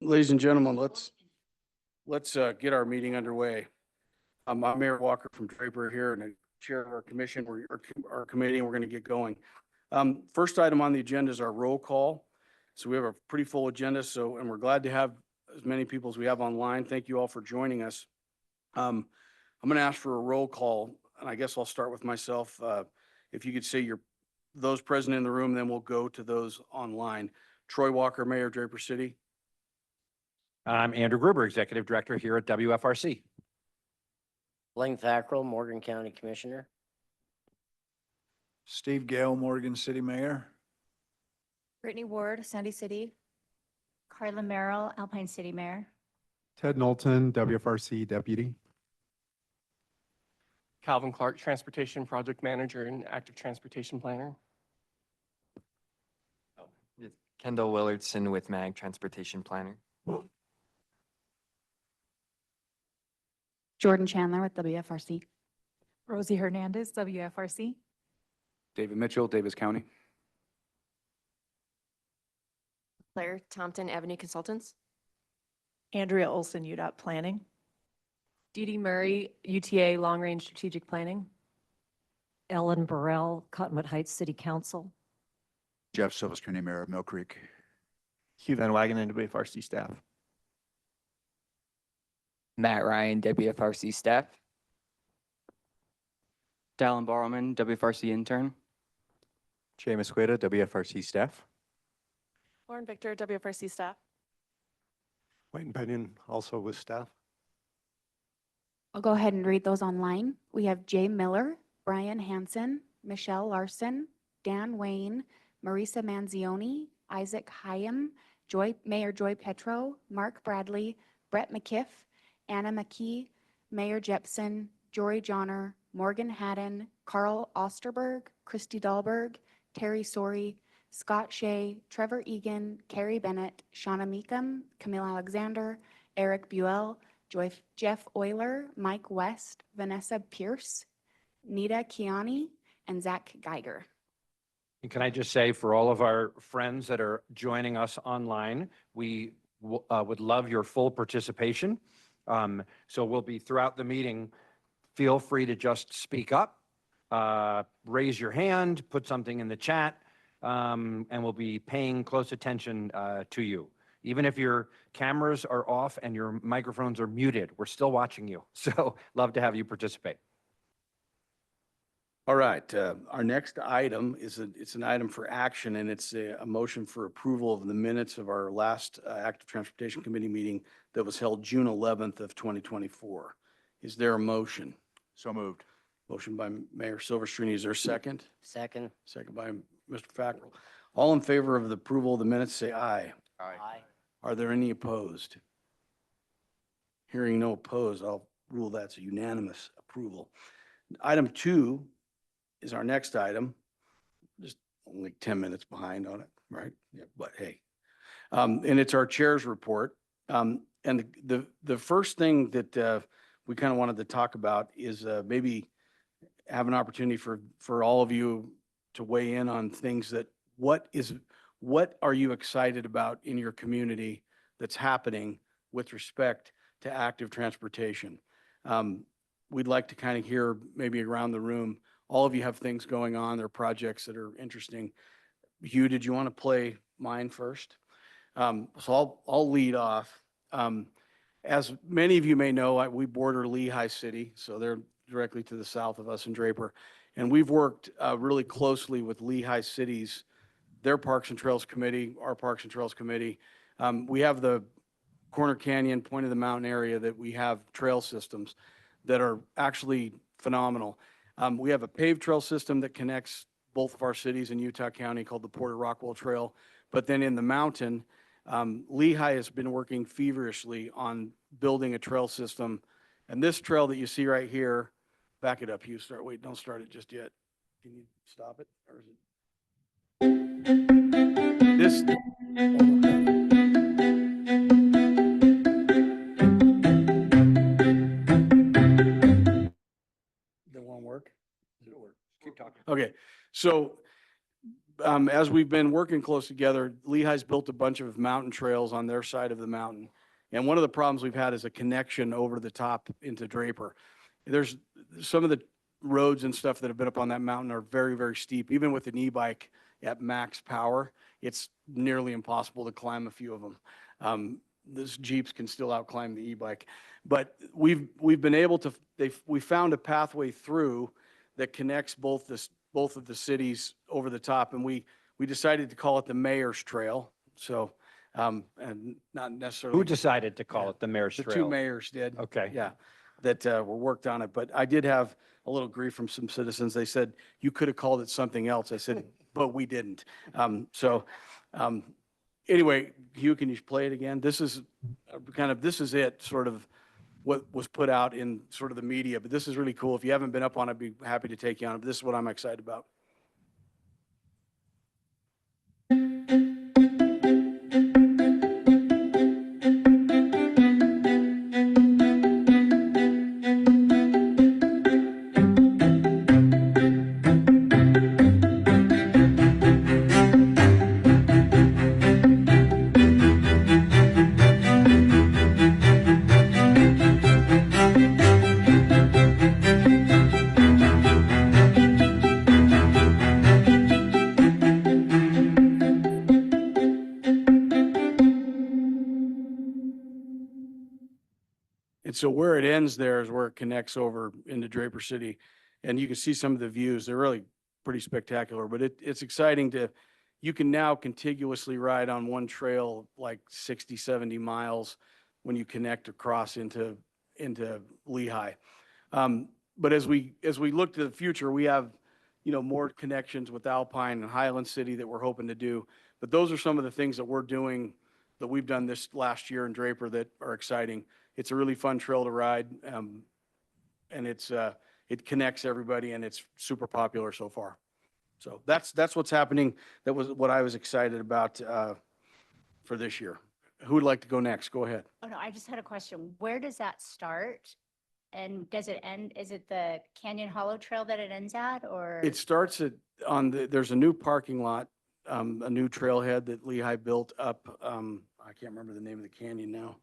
Ladies and gentlemen, let's get our meeting underway. I'm Mayor Walker from Draper here and the chair of our commission, our committee, and we're going to get going. First item on the agenda is our roll call. So we have a pretty full agenda. And we're glad to have as many people as we have online. Thank you all for joining us. I'm going to ask for a roll call, and I guess I'll start with myself. If you could say those present in the room, then we'll go to those online. Troy Walker, Mayor of Draper City. I'm Andrew Gruber, Executive Director here at WFRC. Blaine Thackrell, Morgan County Commissioner. Steve Gale, Morgan City Mayor. Brittany Ward, Sandy City. Carla Merrill, Alpine City Mayor. Ted Knowlton, WFRC Deputy. Calvin Clark, Transportation Project Manager and Active Transportation Planner. Kendall Willardson with MAG Transportation Planner. Jordan Chandler with WFRC. Rosie Hernandez, WFRC. David Mitchell, Davis County. Claire Thompson, Avenue Consultants. Andrea Olson, UDOT Planning. Dee Dee Murray, UTA Long Range Strategic Planning. Ellen Burrell, Cottonwood Heights City Council. Jeff Silverstream, Mayor of Mill Creek. Hugh Van Wagen, WFRC staff. Matt Ryan, WFRC staff. Dallin Barrowman, WFRC intern. Seamus Queta, WFRC staff. Lauren Victor, WFRC staff. Wayne Bennion, also with staff. I'll go ahead and read those online. We have Jay Miller, Brian Hansen, Michelle Larson, Dan Wayne, Marisa Manzioni, Isaac Hyam, Mayor Joy Petro, Mark Bradley, Brett McKiff, Anna McKee, Mayor Jepson, Jory Johnner, Morgan Haddon, Carl Osterberg, Christy Dahlberg, Terry Sori, Scott Shea, Trevor Egan, Carrie Bennett, Shauna Meekum, Camille Alexander, Eric Buell, Jeff Euler, Mike West, Vanessa Pierce, Nita Kiani, and Zach Geiger. And can I just say, for all of our friends that are joining us online, we would love your full participation. So we'll be throughout the meeting. Feel free to just speak up, raise your hand, put something in the chat, and we'll be paying close attention to you. Even if your cameras are off and your microphones are muted, we're still watching you. So love to have you participate. All right, our next item is it's an item for action, and it's a motion for approval of the minutes of our last Active Transportation Committee meeting that was held June 11th of 2024. Is there a motion? So moved. Motion by Mayor Silverstream. Is there a second? Second. Second by Mr. Fackrell. All in favor of the approval of the minutes, say aye. Aye. Are there any opposed? Hearing no opposed, I'll rule that's a unanimous approval. Item 2 is our next item. Just only 10 minutes behind on it, right? Yeah, but hey. And it's our chair's report. And the first thing that we kind of wanted to talk about is maybe have an opportunity for all of you to weigh in on things that what are you excited about in your community that's happening with respect to active transportation? We'd like to kind of hear maybe around the room. All of you have things going on. There are projects that are interesting. Hugh, did you want to play mine first? So I'll lead off. As many of you may know, we border Lehigh City, so they're directly to the south of us in Draper. And we've worked really closely with Lehigh City's, their Parks and Trails Committee, our Parks and Trails Committee. We have the Corner Canyon, Point of the Mountain area that we have trail systems that are actually phenomenal. We have a paved trail system that connects both of our cities in Utah County called the Porter Rockwell Trail. But then in the mountain, Lehigh has been working feverishly on building a trail system. And this trail that you see right here, back it up, Hugh. Wait, don't start it just yet. Can you stop it? Or is it? This. That won't work? Does it work? Keep talking. Okay. So as we've been working close together, Lehigh's built a bunch of mountain trails on their side of the mountain. And one of the problems we've had is a connection over the top into Draper. There's some of the roads and stuff that have been up on that mountain are very, very steep. Even with an e-bike at max power, it's nearly impossible to climb a few of them. Those Jeeps can still outclimb the e-bike. But we've been able to, we found a pathway through that connects both of the cities over the top, and we decided to call it the Mayor's Trail. So, and not necessarily. Who decided to call it the Mayor's The Trail? two mayors did. Okay. Yeah, that were worked on it. But I did have a little grief from some citizens. They said, you could have called it something else. I said, but we didn't. Anyway, Hugh, can you play it again? This is this is it, sort of what was put out in sort of the media. But this is really cool. If you haven't been up on it, I'd be happy to take you on it. But this is what I'm excited about. And so where it ends there is where it connects over into Draper City. And you can see some of the views. They're really pretty spectacular, but it's exciting you can now contiguously ride on one trail like 60, 70 miles when you connect across into Lehigh. But as we look to the future, we have, more connections with Alpine and Highland City that we're hoping to do. But those are some of the things that we're doing, that we've done this last year in Draper that are exciting. It's a really fun trail to ride, and it connects everybody, and it's super popular so far. So that's what's happening. That was what I was excited about for this year. Who would like to go next? Go ahead. Oh, no, I just had a question. Where does that start? And does it end, is it the Canyon Hollow Trail that it ends at, or? It starts there's a new parking lot, a new trailhead that Lehigh built up. I can't remember the name of the canyon now.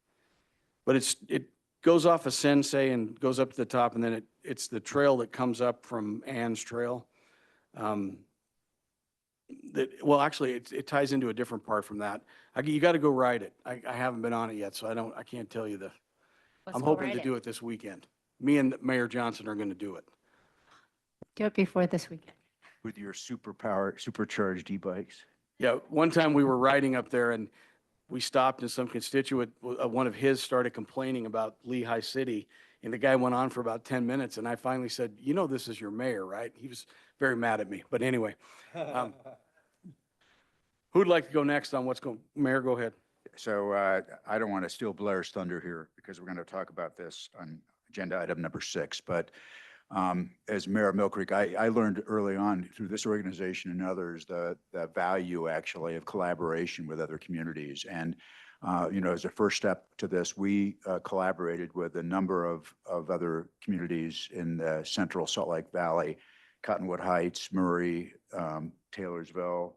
But it goes off of Sensei and goes up to the top, and then it's the trail that comes up from Ann's Trail. Actually, it ties into a different part from that. You got to go ride it. I haven't been on it yet, so I can't tell you Let's I'm go hoping ride to it. do it this weekend. Me and Mayor Johnson are going to do it. Do it before this weekend. With your supercharged e-bikes. Yeah, one time we were riding up there and we stopped and some constituent, one of his started complaining about Lehigh City. And the guy went on for about 10 minutes. And I finally said, this is your mayor, right? He was very mad at me. But anyway, who'd like to go next on Mayor, go ahead. So I don't want to steal Blair's thunder here because we're going to talk about this on agenda item number 6. But as Mayor of Mill Creek, I learned early on through this organization and others the value actually of collaboration with other communities. And as a first step to this, we collaborated with a number of other communities in the central Salt Lake Valley, Cottonwood Heights, Murray, Taylorsville,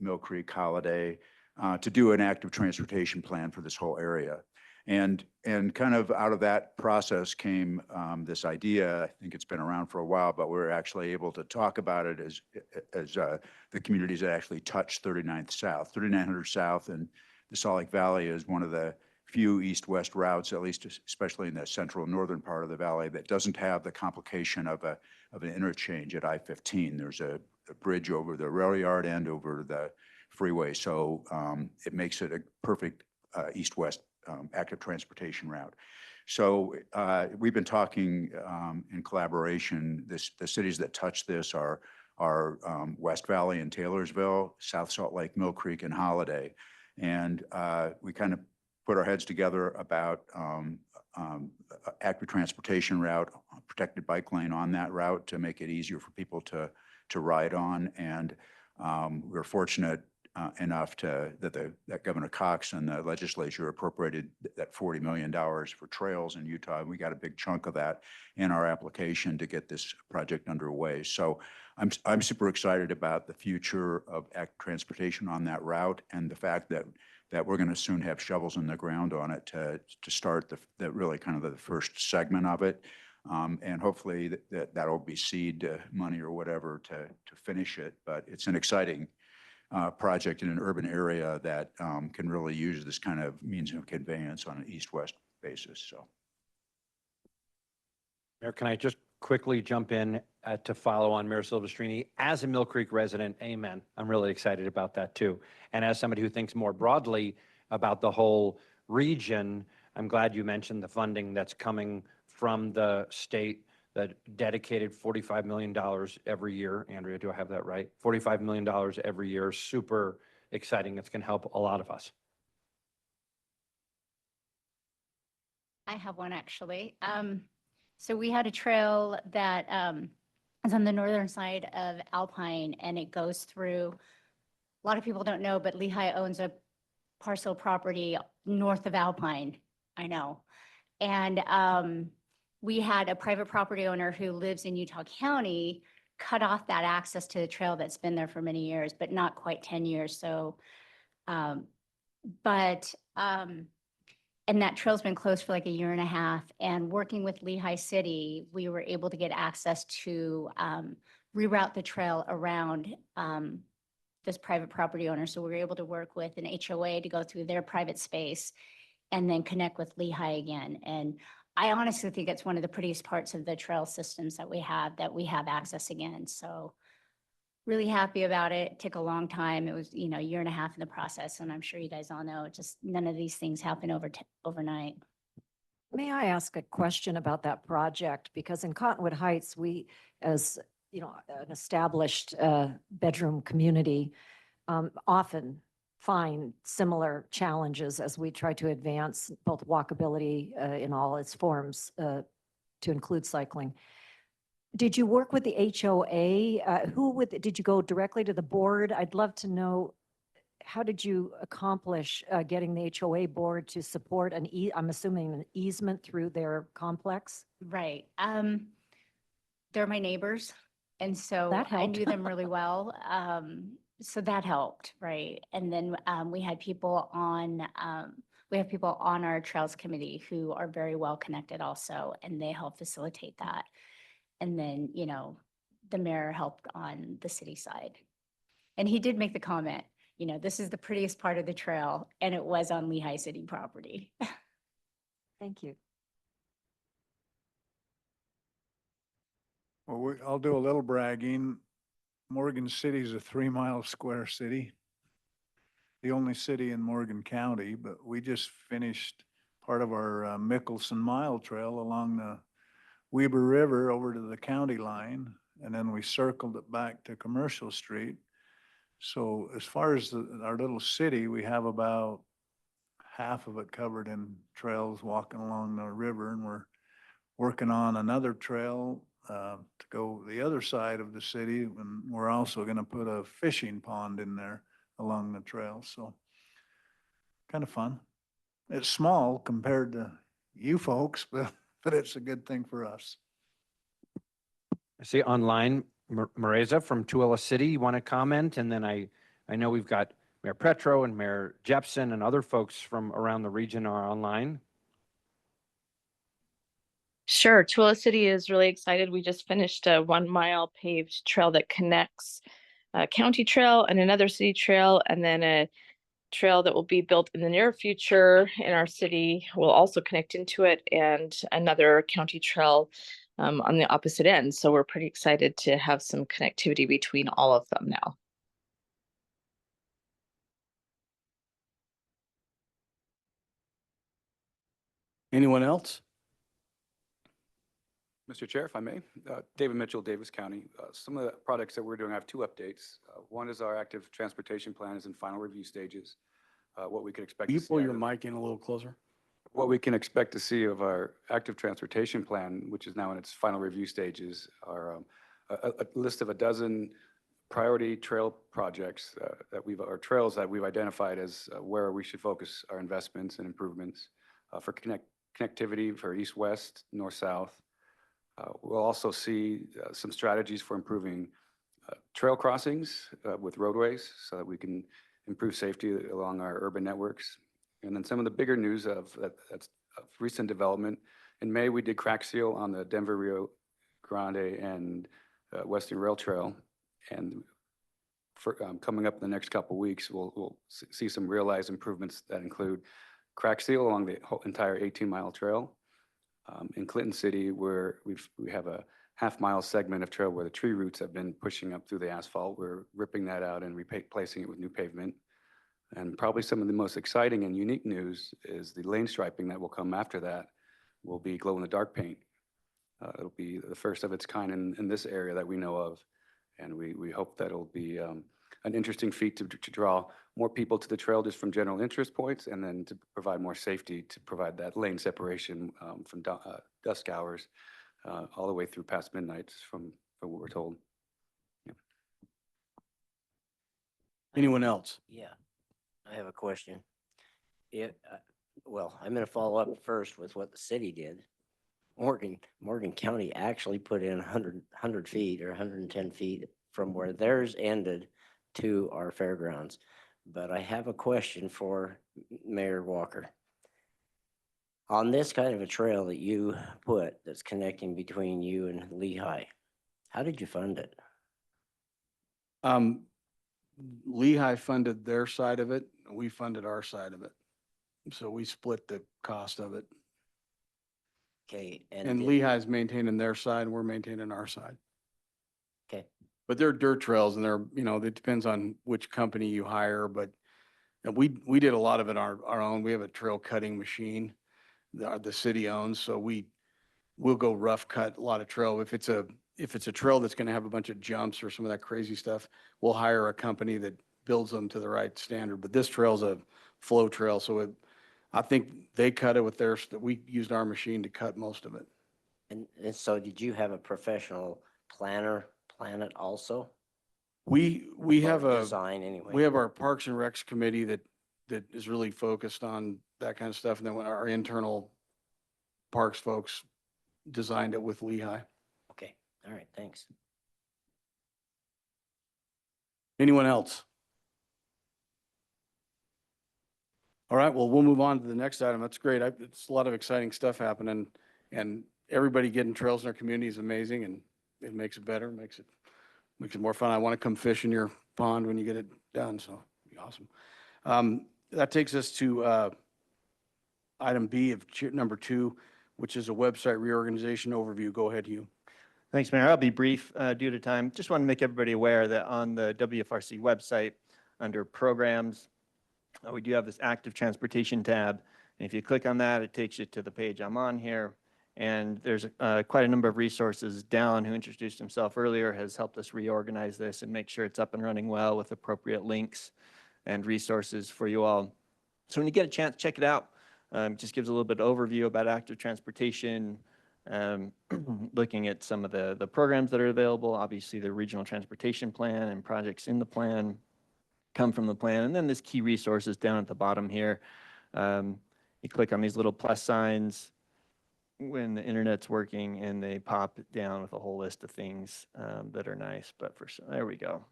Mill Creek, Holiday, to do an active transportation plan for this whole area. And kind of out of that process came this idea. I think it's been around for a while, but we're actually able to talk about it as the communities that actually touch 39th South. 3900 South and the Salt Lake Valley is one of the few east-west routes, at least especially in the central northern part of the valley, that doesn't have the complication of an interchange at I-15. There's a bridge over the rail yard and over the freeway, so it makes it a perfect east-west active transportation route. So we've been talking in collaboration. The cities that touch this are West Valley and Taylorsville, South Salt Lake, Mill Creek, and Holiday. And we kind of put our heads together about active transportation route, protected bike lane on that route to make it easier for people to ride on. And we're fortunate enough that Governor Cox and the legislature appropriated that $40 million for trails in Utah. We got a big chunk of that in our application to get this project underway. So I'm super excited about the future of transportation on that route, and the fact that we're going to soon have shovels in the ground on it to start the really kind of the first segment of it. And hopefully that'll be seed money or whatever to finish it. But it's an exciting project in an urban area that can really use this kind of means of conveyance on an east-west basis. So, Mayor, can I just quickly jump in to follow on Mayor Silvestrini? As a Mill Creek resident, amen. I'm really excited about that too. And as somebody who thinks more broadly about the whole region, I'm glad you mentioned the funding that's coming from the state, that dedicated $45 million every year. Andrea, do I have that right? $45 million every year. Super exciting. It's going to help a lot of us. I have one actually. So we had a trail that is on the northern side of Alpine, and it goes through, a lot of people don't know, but Lehigh owns a parcel property north of Alpine. I know. And we had a private property owner who lives in Utah County cut off that access to the trail that's been there for many years, but not quite 10 years. So, and that trail's been closed for like a year and a half. And working with Lehigh City, we were able to get access to reroute the trail around this private property owner. So we were able to work with an HOA to go through their private space and then connect with Lehigh again. And I honestly think it's one of the prettiest parts of the trail systems that we have access again. So really happy about it. It took a long time. It was, a year and a half in the process. And I'm sure you guys all know, just none of these things happen overnight. May I ask a question about that project? Because in Cottonwood Heights, we, as an established bedroom community, often find similar challenges as we try to advance both walkability in all its forms to include cycling. Did you work with the HOA? Did you go directly to the board? I'd love to know, how did you accomplish getting the HOA board to support I'm assuming an easement through their complex? Right. They're my neighbors. And so That I helped. knew them really well. So that helped, right? And then we have people on our trails committee who are very well connected also, and they help facilitate that. And then, the mayor helped on the city side. And he did make the comment, this is the prettiest part of the trail, and it was on Lehigh City property. Thank you. Well, I'll do a little bragging. Morgan City is a 3-mile square city, the only city in Morgan County, but we just finished part of our Mickelson Mile Trail along the Weber River over to the county line, and then we circled it back to Commercial Street. So as far as our little city, we have about half of it covered in trails walking along the river, and we're working on another trail to go the other side of the city, and we're also going to put a fishing pond in there along the trail. So kind of fun. It's small compared to you folks, but it's a good thing for us. I see online, Mareza from Tooele City, you want to comment? And then I know we've got Mayor Petro and Mayor Jepson and other folks from around the region are online. Sure. Tooele City is really excited. We just finished a 1-mile paved trail that connects a county trail and another city trail, and then a trail that will be built in the near future in our city will also connect into it, and another county trail on the opposite end. So we're pretty excited to have some connectivity between all of them now. Anyone else? Mr. Chair, if I may, David Mitchell, Davis County. Some of the projects that we're doing, I have 2 updates. One is our active transportation plan is in final review stages. What we can expect Will you to see pull out your of- mic in a little closer? What we can expect to see of our active transportation plan, which is now in its final review stages, are a list of a dozen priority trail projects or trails that we've identified as where we should focus our investments and improvements for connectivity for east-west, north-south. We'll also see some strategies for improving trail crossings with roadways so that we can improve safety along our urban networks. And then some of the bigger news that's of recent development. In May, we did crack seal on the Denver Rio Grande and Western Rail Trail. And for coming up in the next couple of weeks, we'll see some realized improvements that include crack seal along the whole entire 18-mile trail. In Clinton City, where we have a half-mile segment of trail where the tree roots have been pushing up through the asphalt. We're ripping that out and replacing it with new pavement. And probably some of the most exciting and unique news is the lane striping that will come after that will be glow-in-the-dark paint. It'll be the first of its kind in this area that we know of. And we hope that it'll be an interesting feat to draw more people to the trail just from general interest points, and then to provide more safety, to provide that lane separation from dusk hours all the way through past midnight from what we're told. Yeah. Anyone else? Yeah, I have a question. Well, I'm going to follow up first with what the city did. Morgan County actually put in 100 feet or 110 feet from where theirs ended to our fairgrounds. But I have a question for Mayor Walker. On this kind of a trail that you put that's connecting between you and Lehigh, how did you fund it? Lehigh funded their side of it, and we funded our side of it. So we split the cost of it. Okay. And Lehigh's maintaining their side, and we're maintaining our side. Okay. But they're dirt trails, and it depends on which company you hire, but we did a lot of it our own. We have a trail cutting machine that the city owns, so we'll go rough cut a lot of trail. If it's a trail that's gonna have a bunch of jumps or some of that crazy stuff, we'll hire a company that builds them to the right standard. But this trail's a flow trail, so I think they cut it with theirs, that we used our machine to cut most of it. And so did you have a professional planner plan it also? We have Or a design anyway. We have our Parks and Recs committee that is really focused on that kind of stuff. And then when our internal parks folks designed it with Lehigh. Okay, all right, thanks. Anyone else? All right, well, we'll move on to the next item. That's great. It's a lot of exciting stuff happening, and everybody getting trails in their community is amazing, and it makes it better, makes it more fun. I want to come fish in your pond when you get it done, so it'd be awesome. That takes us to item B of number 2, which is a website reorganization overview. Go ahead, Hugh. Thanks, Mayor. I'll be brief due to time. Just want to make everybody aware that on the WFRC website, under programs, we do have this active transportation tab. And if you click on that, it takes you to the page I'm on here. And there's quite a number of resources. Dallin, who introduced himself earlier, has helped us reorganize this and make sure it's up and running well with appropriate links and resources for you all. So when you get a chance, check it out. Just gives a little bit of overview about active transportation, looking at some of the programs that are available. Obviously, the regional transportation plan and projects in the plan come from the plan. And then there's key resources down at the bottom here. You click on these little plus signs when the internet's working, and they pop down with a whole list of things that are nice. But there we go.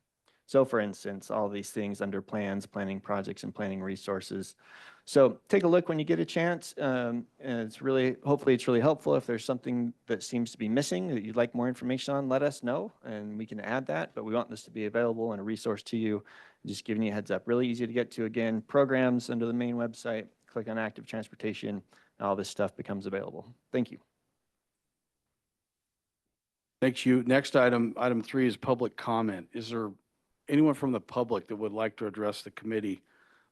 So for instance, all these things under plans, planning projects, and planning resources. So take a look when you get a chance. And hopefully it's really helpful. If there's something that seems to be missing that you'd like more information on, let us know and we can add that. But we want this to be available and a resource to you. Just giving you a heads up. Really easy to get to. Again, programs under the main website. Click on active transportation. All this stuff becomes available. Thank you. Thanks, Hugh. Next item 3 is public comment. Is there anyone from the public that would like to address the committee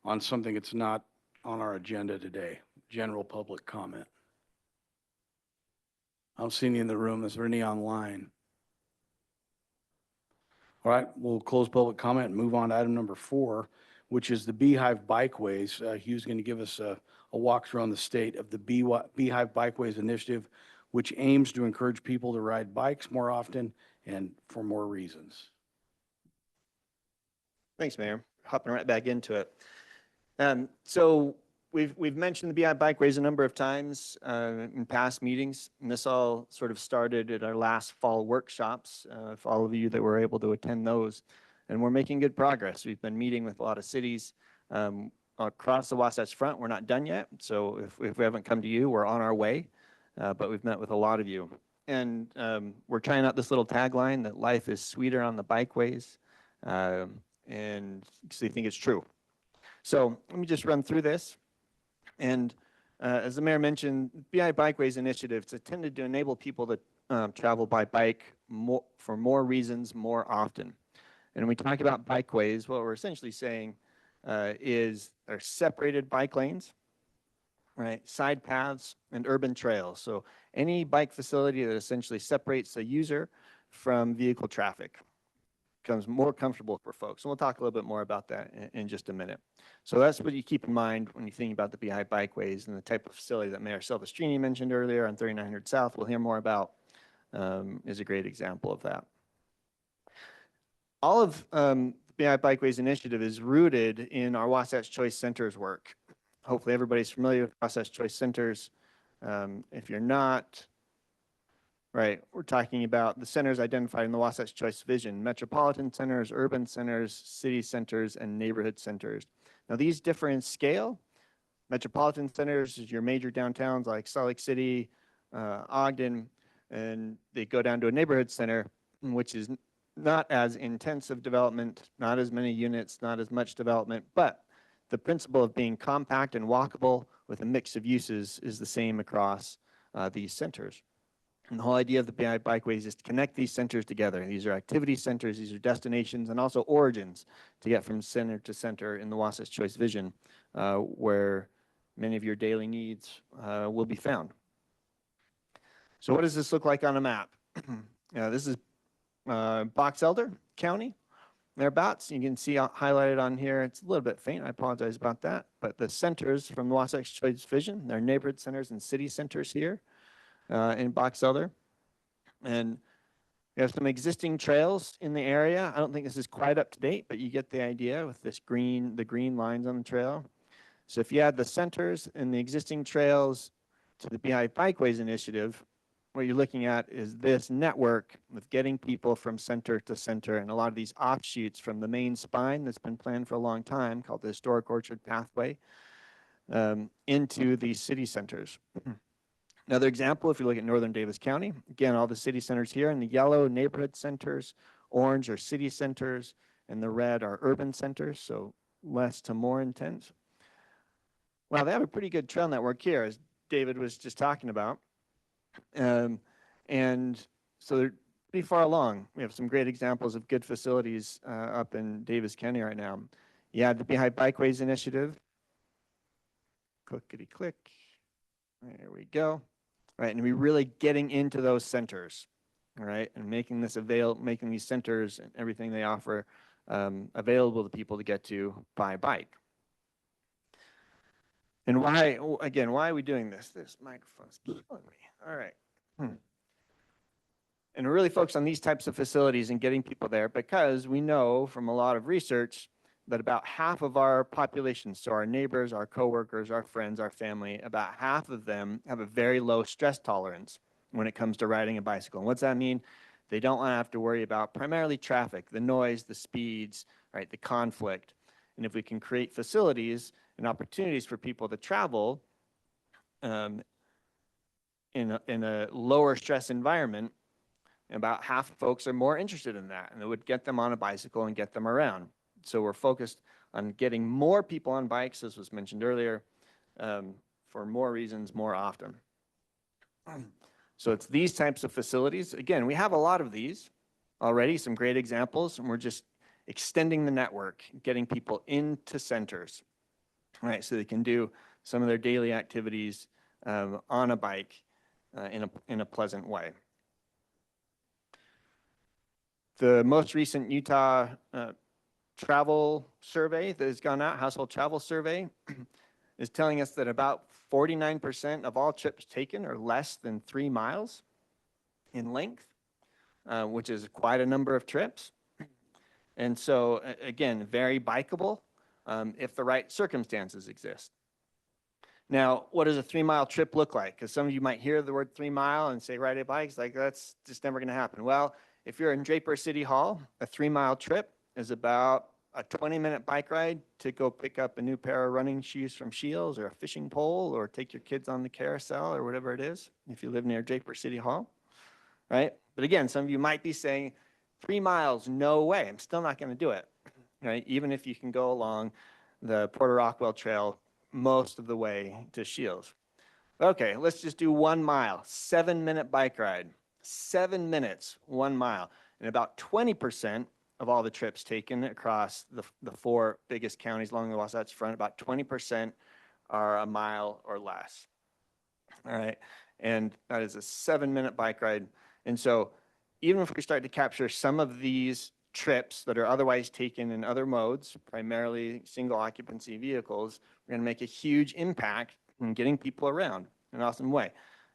on something that's not on our agenda today? General public comment. I don't see any in the room. Is there any online? All right, we'll close public comment and move on to item number 4, which is the Beehive Bikeways. Hugh's going to give us a walkthrough on the state of the Beehive Bikeways initiative, which aims to encourage people to ride bikes more often and for more reasons. Thanks, Mayor. Hopping right back into it. So we've mentioned the BI bikeways a number of times in past meetings, and this all sort of started at our last fall workshops, for all of you that were able to attend those. And we're making good progress. We've been meeting with a lot of cities across the Wasatch Front. We're not done yet, so if we haven't come to you, we're on our way. But we've met with a lot of you. And we're trying out this little tagline that life is sweeter on the bikeways. And so you think it's true. So let me just run through this. And as the mayor mentioned, BI Bikeways Initiative is intended to enable people to travel by bike for more reasons more often. And when we talk about bikeways, what we're essentially saying is they're separated bike lanes, right? Side paths and urban trails. So any bike facility that essentially separates the user from vehicle traffic becomes more comfortable for folks. And we'll talk a little bit more about that in just a minute. So that's what you keep in mind when you think about the BI bikeways and the type of facility that Mayor Silvestrini mentioned earlier on 3900 South. We'll hear more about is a great example of that. All of the BI Bikeways Initiative is rooted in our Wasatch Choice Centers work. Hopefully everybody's familiar with Wasatch Choice Centers. If you're not, right, we're talking about the centers identified in the Wasatch Choice Vision: metropolitan centers, urban centers, city centers, and neighborhood centers. Now these differ in scale. Metropolitan centers is your major downtowns like Salt Lake City, Ogden, and they go down to a neighborhood center, which is not as intensive development, not as many units, not as much development, but the principle of being compact and walkable with a mix of uses is the same across these centers. And the whole idea of the BI bikeways is to connect these centers together. These are activity centers, these are destinations, and also origins to get from center to center in the Wasatch Choice Vision, where many of your daily needs will be found. So what does this look like on a map? This is Box Elder County, thereabouts. You can see highlighted on here, it's a little bit faint, I apologize about that, but the centers from the Wasatch Choice Vision, they're neighborhood centers and city centers here in Box Elder. And we have some existing trails in the area. I don't think this is quite up to date, but you get the idea with this the green lines on the trail. So if you add the centers and the existing trails to the BI Bikeways Initiative, what you're looking at is this network with getting people from center to center, and a lot of these offshoots from the main spine that's been planned for a long time called the Historic Orchard Pathway into these city centers. Another example, if you look at northern Davis County, again, all the city centers here in the yellow, neighborhood centers, orange are city centers, and the red are urban centers, so less to more intense. Well, they have a pretty good trail network here, as David was just talking about. And so they're pretty far along. We have some great examples of good facilities up in Davis County right now. You have the BI Bikeways Initiative. Clickety click. There we go. Right, and we're really getting into those centers, all right, and making this making these centers and everything they offer available to people to get to by bike. And why, again, why are we doing this? This microphone's killing me. All right. And we're really focused on these types of facilities and getting people there because we know from a lot of research that about half of our population, so our neighbors, our coworkers, our friends, our family, about half of them have a very low stress tolerance when it comes to riding a bicycle. And what's that mean? They don't want to have to worry about primarily traffic, the noise, the speeds, right, the conflict. And if we can create facilities and opportunities for people to travel in a lower stress environment, about half of folks are more interested in that, and it would get them on a bicycle and get them around. So we're focused on getting more people on bikes, as was mentioned earlier, for more reasons more often. So it's these types of facilities. Again, we have a lot of these already, some great examples, and we're just extending the network, getting people into centers, right, so they can do some of their daily activities on a bike in a pleasant way. The most recent Utah travel survey that has gone out, household travel survey, is telling us that about 49% of all trips taken are less than 3 miles in length, which is quite a number of trips. And so again, very bikeable if the right circumstances exist. Now, what does a 3-mile trip look like? Because some of you might hear the word 3 mile and say ride a bike. Like that's just never going to happen. Well, if you're in Draper City Hall, a 3-mile trip is about a 20-minute bike ride to go pick up a new pair of running shoes from Shields or a fishing pole or take your kids on the carousel or whatever it is if you live near Draper City Hall, right? But again, some of you might be saying 3 miles, no way. I'm still not going to do it, right? Even if you can go along the Porter Rockwell Trail most of the way to Shields. Okay, let's just do 1 mile, 7-minute bike ride, 7 minutes, 1 mile. And about 20% of all the trips taken across the 4 biggest counties along the Wasatch Front, about 20% are a mile or less. All right, and that is a 7-minute bike ride. And so even if we start to capture some of these trips that are otherwise taken in other modes, primarily single occupancy vehicles, we're going to make a huge impact in getting people around in an awesome way.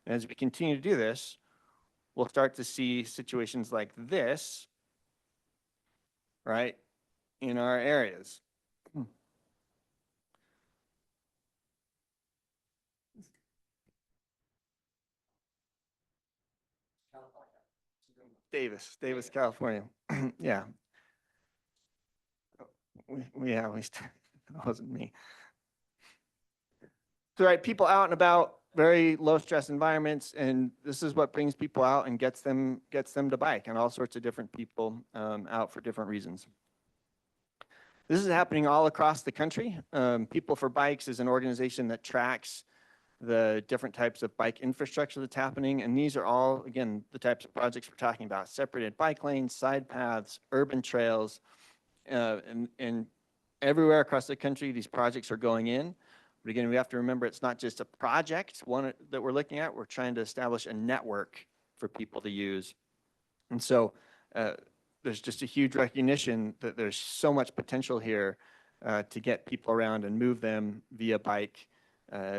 And as we continue to do this, we'll start to see situations like this, right, in our areas. Davis, California. Yeah. That wasn't me. So, right, people out and about, very low stress environments, and this is what brings people out and gets them to bike, and all sorts of different people out for different reasons. This is happening all across the country. People for Bikes is an organization that tracks the different types of bike infrastructure that's happening. And these are all, again, the types of projects we're talking about: separated bike lanes, side paths, urban trails, and everywhere across the country, these projects are going in. But again, we have to remember it's not just a project, one that we're looking at. We're trying to establish a network for people to use. And so there's just a huge recognition that there's so much potential here to get people around and move them via bike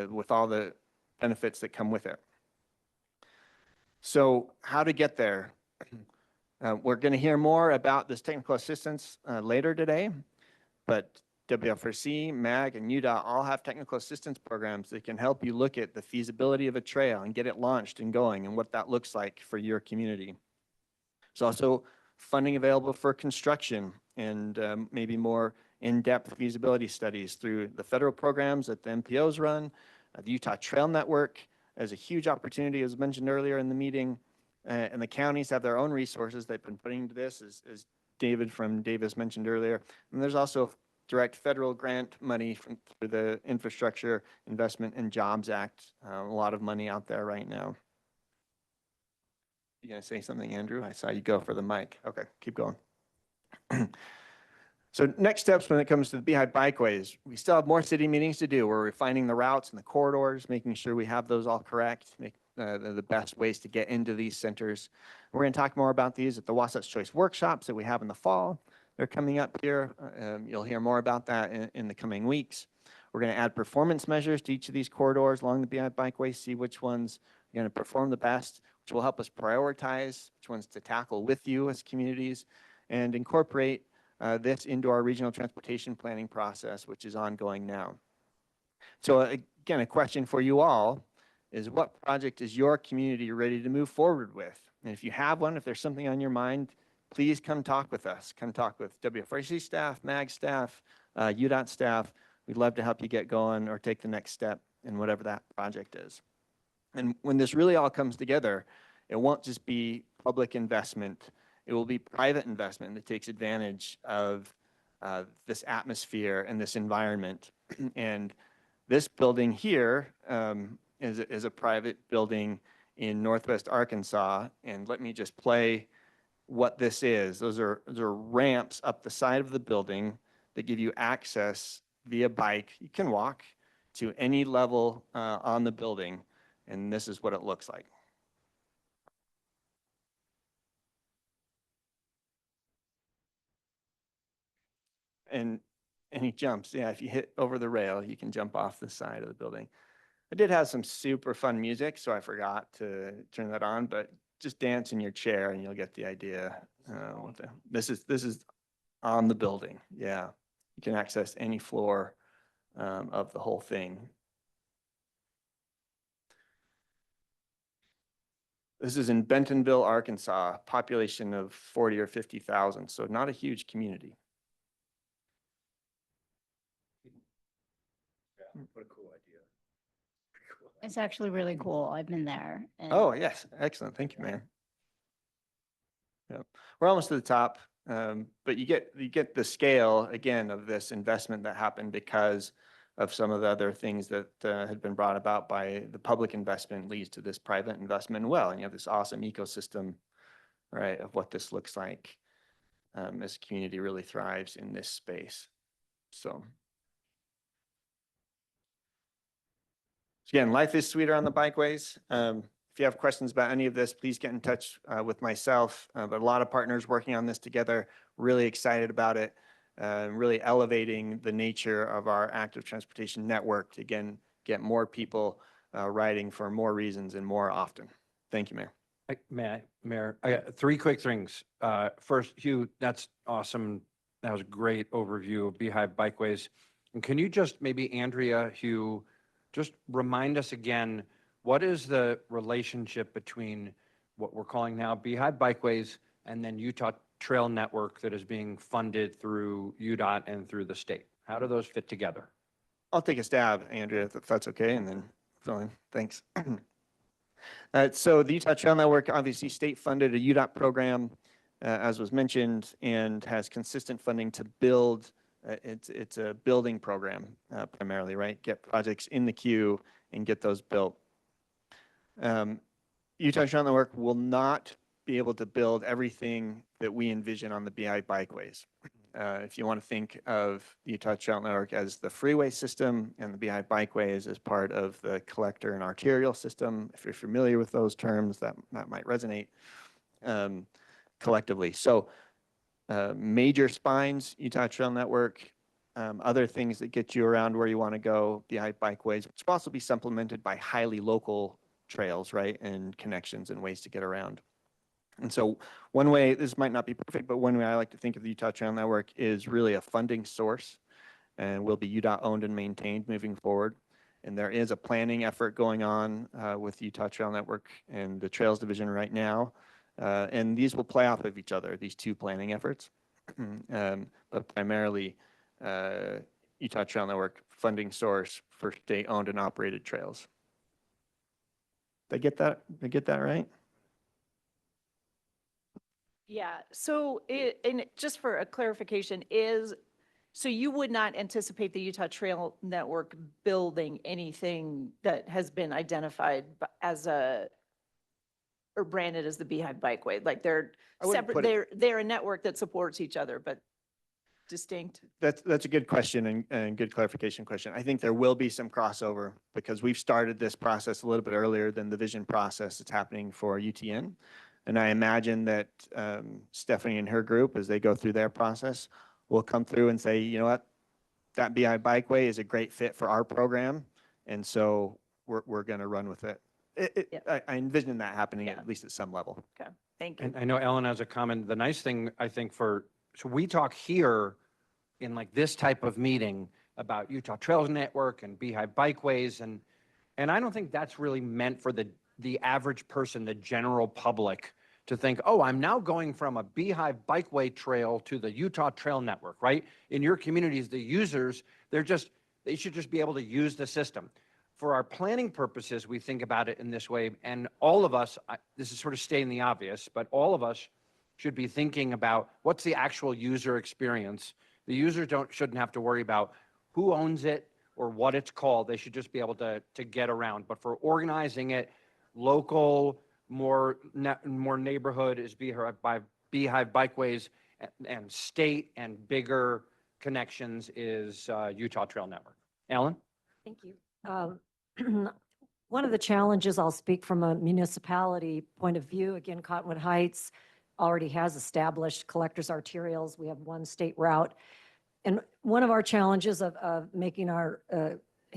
with all the benefits that come with it. So how to get there? We're going to hear more about this technical assistance later today, but WFRC, MAG, and UDOT all have technical assistance programs that can help you look at the feasibility of a trail and get it launched and going and what that looks like for your community. There's also funding available for construction and maybe more in-depth feasibility studies through the federal programs that the MPOs run. The Utah Trail Network is a huge opportunity, as mentioned earlier in the meeting, and the counties have their own resources they've been putting into this, as David from Davis mentioned earlier. And there's also direct federal grant money through the Infrastructure Investment and Jobs Act, a lot of money out there right now. You gonna say something, Andrew? I saw you go for the mic. Okay, keep going. So next steps when it comes to the Beehive Bikeways, we still have more city meetings to do. We're refining the routes and the corridors, making sure we have those all correct, make the best ways to get into these centers. We're going to talk more about these at the Wasatch Choice workshops that we have in the fall. They're coming up here. You'll hear more about that in the coming weeks. We're going to add performance measures to each of these corridors along the Beehive Bikeway, see which ones are going to perform the best, which will help us prioritize which ones to tackle with you as communities, and incorporate this into our regional transportation planning process, which is ongoing now. So again, a question for you all is, what project is your community ready to move forward with? And if you have one, if there's something on your mind, please come talk with us. Come talk with WFRC staff, MAG staff, UDOT staff. We'd love to help you get going or take the next step in whatever that project is. And when this really all comes together, it won't just be public investment. It will be private investment that takes advantage of this atmosphere and this environment. And this building here is a private building in Northwest Arkansas. And let me just play what this is. Those are ramps up the side of the building that give you access via bike. You can walk to any level on the building. And this is what it looks like. And he jumps. Yeah, if you hit over the rail, you can jump off the side of the building. I did have some super fun music, so I forgot to turn that on, but just dance in your chair and you'll get the idea. This is on the building. Yeah. You can access any floor of the whole thing. This is in Bentonville, Arkansas, population of 40 or 50,000, so not a huge community. What a cool idea. It's actually really cool. I've been there. And Oh, yes, excellent. Thank you, Mayor. Yep. We're almost to the top, but you get the scale again of this investment that happened because of some of the other things that had been brought about by the public investment leads to this private investment. Well, and you have this awesome ecosystem, right, of what this looks like as a community really thrives in this space. So again, life is sweeter on the bikeways. If you have questions about any of this, please get in touch with myself. But a lot of partners working on this together, really excited about it, really elevating the nature of our active transportation network to, again, get more people riding for more reasons and more often. Thank you, Mayor. Mayor, I got three quick things. First, Hugh, that's awesome. That was a great overview of Beehive Bikeways. And can you just maybe, Andrea, Hugh, just remind us again, what is the relationship between what we're calling now Beehive Bikeways and then Utah Trail Network that is being funded through UDOT and through the state? How do those fit together? I'll take a stab, Andrea, if that's okay, and then fill in. Thanks. So the Utah Trail Network, obviously state-funded a UDOT program, as was mentioned, and has consistent funding to build. It's a building program primarily, right? Get projects in the queue and get those built. Utah Trail Network will not be able to build everything that we envision on the Beehive Bikeways. If you want to think of the Utah Trail Network as the freeway system and the Beehive Bikeways as part of the collector and arterial system, if you're familiar with those terms, that might resonate collectively. So major spines, Utah Trail Network, other things that get you around where you want to go, Beehive Bikeways, which will also be supplemented by highly local trails, right, and connections and ways to get around. And so one way, this might not be perfect, but one way I like to think of the Utah Trail Network is really a funding source and will be UDOT owned and maintained moving forward. And there is a planning effort going on with the Utah Trail Network and the Trails Division right now. And these will play off of each other, these two planning efforts. But primarily Utah Trail Network funding source for state owned and operated trails. Did I get that? Did I get that right? Yeah, so and just for a clarification so you would not anticipate the Utah Trail Network building anything that has been identified as or branded as the Beehive Bikeway? Like they're separate, they're a network that supports each other, but distinct? That's a good question and good clarification question. I think there will be some crossover because we've started this process a little bit earlier than the vision process that's happening for UTN. And I imagine that Stephanie and her group, as they go through their process, will come through and say, you know what, that Beehive Bikeway is a great fit for our program. And so we're going to run with it. I envision that happening at least at some level. Okay, thank you. And I know Ellen has a comment. The nice thing, I think, so we talk here in like this type of meeting about Utah Trails Network and Beehive Bikeways. And I don't think that's really meant for the average person, the general public, to think, oh, I'm now going from a Beehive Bikeway trail to the Utah Trail Network, right? In your communities, the users, they should just be able to use the system. For our planning purposes, we think about it in this way, and all of us, this is sort of stating the obvious, but all of us should be thinking about what's the actual user experience. The users shouldn't have to worry about who owns it or what it's called. They should just be able to get around. But for organizing it, local, more neighborhood is Beehive Bikeways, and state and bigger connections is Utah Trail Network. Ellen? Thank you. One of the challenges, I'll speak from a municipality point of view, again, Cottonwood Heights already has established collectors arterials. We have one state route. And one of our challenges of making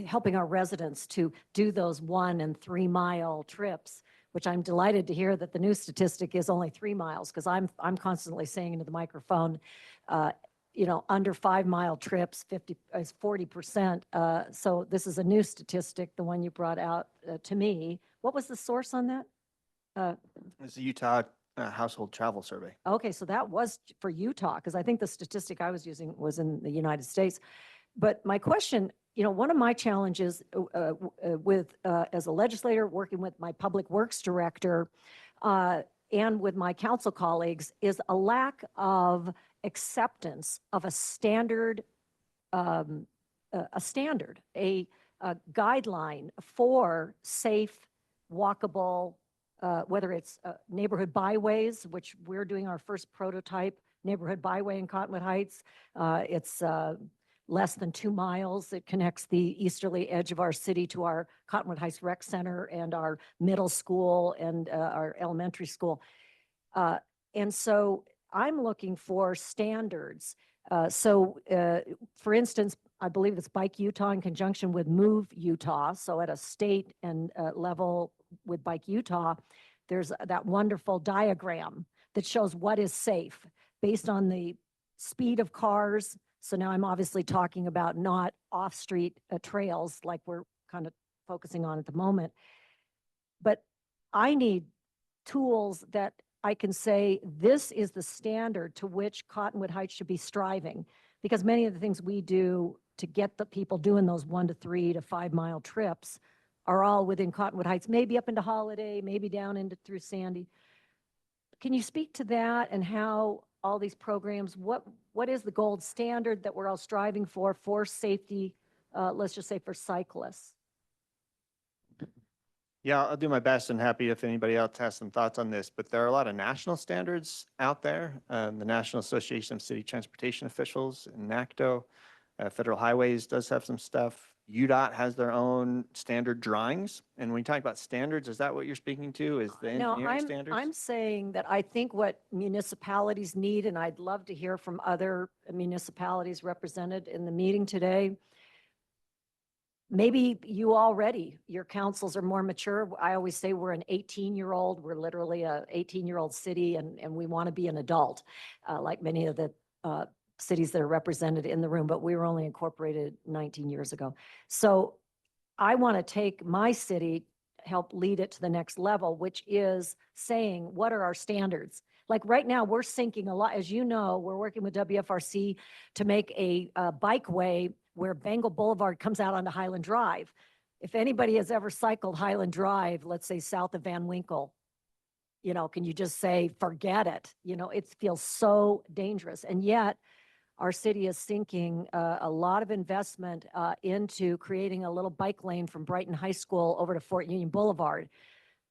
helping our residents to do those 1 and 3 mile trips, which I'm delighted to hear that the new statistic is only 3 miles, because I'm constantly saying into the microphone, under 5-mile trips, 40%. So this is a new statistic, the one you brought out to me. What was the source on that? It's the Utah Household Travel Survey. Okay, so that was for Utah, because I think the statistic I was using was in the United States. But my question, one of my challenges as a legislator, working with my public works director, and with my council colleagues, is a lack of acceptance of a standard, a guideline for safe, walkable, whether it's neighborhood byways, which we're doing our first prototype neighborhood byway in Cottonwood Heights. It's less than 2 miles. It connects the easterly edge of our city to our Cottonwood Heights Rec Center and our middle school and our elementary school. And so I'm looking for standards. For instance, I believe it's Bike Utah in conjunction with Move Utah. So at a state and level with Bike Utah, there's that wonderful diagram that shows what is safe based on the speed of cars. So now I'm obviously talking about not off-street trails like we're kind of focusing on at the moment. But I need tools that I can say, this is the standard to which Cottonwood Heights should be striving. Because many of the things we do to get the people doing those 1 to 3 to 5 mile trips are all within Cottonwood Heights, maybe up into Holiday, maybe down into through Sandy. Can you speak to that and how all these programs, what is the gold standard that we're all striving for safety, let's just say for cyclists? Yeah, I'll do my best and happy if anybody else has some thoughts on this, but there are a lot of national standards out there. The National Association of City Transportation Officials, NACTO, Federal Highways does have some stuff. UDOT has their own standard drawings. And when you talk about standards, is that what you're speaking to? Is the No, engineering standards? I'm saying that I think what municipalities need, and I'd love to hear from other municipalities represented in the meeting today. Maybe you already, your councils are more mature. I always say we're an 18-year-old. We're literally a 18-year-old city, and we want to be an adult, like many of the cities that are represented in the room, but we were only incorporated 19 years ago. So I want to take my city, help lead it to the next level, which is saying, what are our standards? Like right now, we're sinking a lot. As you know, we're working with WFRC to make a bikeway where Bengal Boulevard comes out onto Highland Drive. If anybody has ever cycled Highland Drive, let's say south of Van Winkle, can you just say, forget it? It feels so dangerous. And yet, our city is sinking a lot of investment into creating a little bike lane from Brighton High School over to Fort Union Boulevard.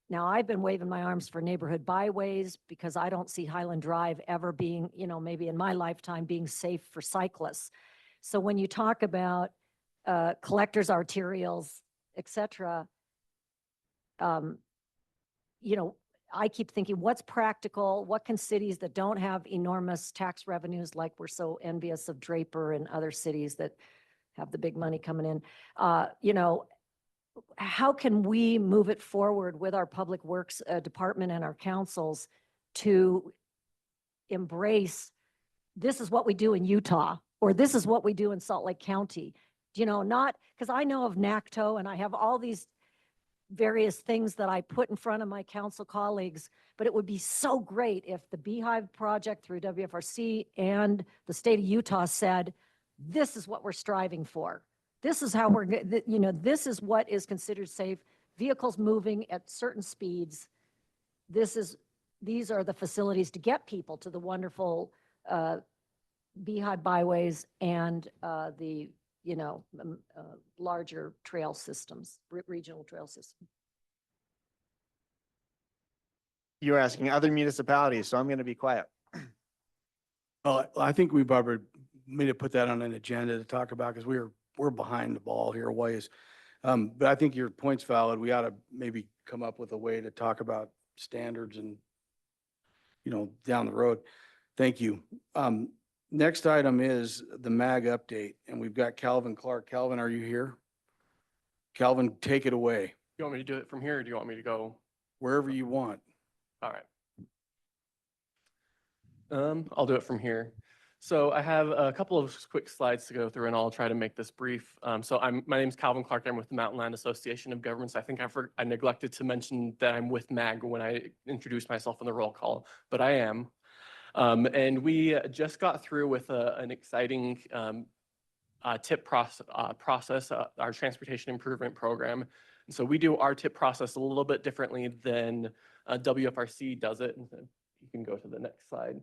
Now, I've been waving my arms for neighborhood byways because I don't see Highland Drive ever being, maybe in my lifetime, being safe for cyclists. So when you talk about collectors' arterials, et cetera, I keep thinking, what's practical? What can cities that don't have enormous tax revenues, like we're so envious of Draper and other cities that have the big money coming in, how can we move it forward with our public works department and our councils to embrace, this is what we do in Utah, or this is what we do in Salt Lake County? Not, because I know of NACTO and I have all these various things that I put in front of my council colleagues, but it would be so great if the Beehive project through WFRC and the state of Utah said, this is what we're striving for. This is how this is what is considered safe. Vehicles moving at certain speeds. These are the facilities to get people to the wonderful Beehive byways and the larger trail systems, regional trail systems. You're asking other municipalities, so I'm going to be quiet. Well, I think we probably need to put that on an agenda to talk about because we're behind the ball here a ways. But I think your point's valid. We ought to maybe come up with a way to talk about standards and, down the road. Thank you. Next item is the MAG update, and we've got Calvin Clark. Calvin, are you here? Calvin, take it away. You want me to do it from here or do you want me to go? Wherever you want. All right. I'll do it from here. So I have a couple of quick slides to go through, and I'll try to make this brief. My name's Calvin Clark. I'm with the Mountain Land Association of Governments. I think I neglected to mention that I'm with MAG when I introduced myself in the roll call, but I am. And we just got through with an exciting TIP process, our Transportation Improvement Program. And so we do our TIP process a little bit differently than WFRC does it. And so you can go to the next slide.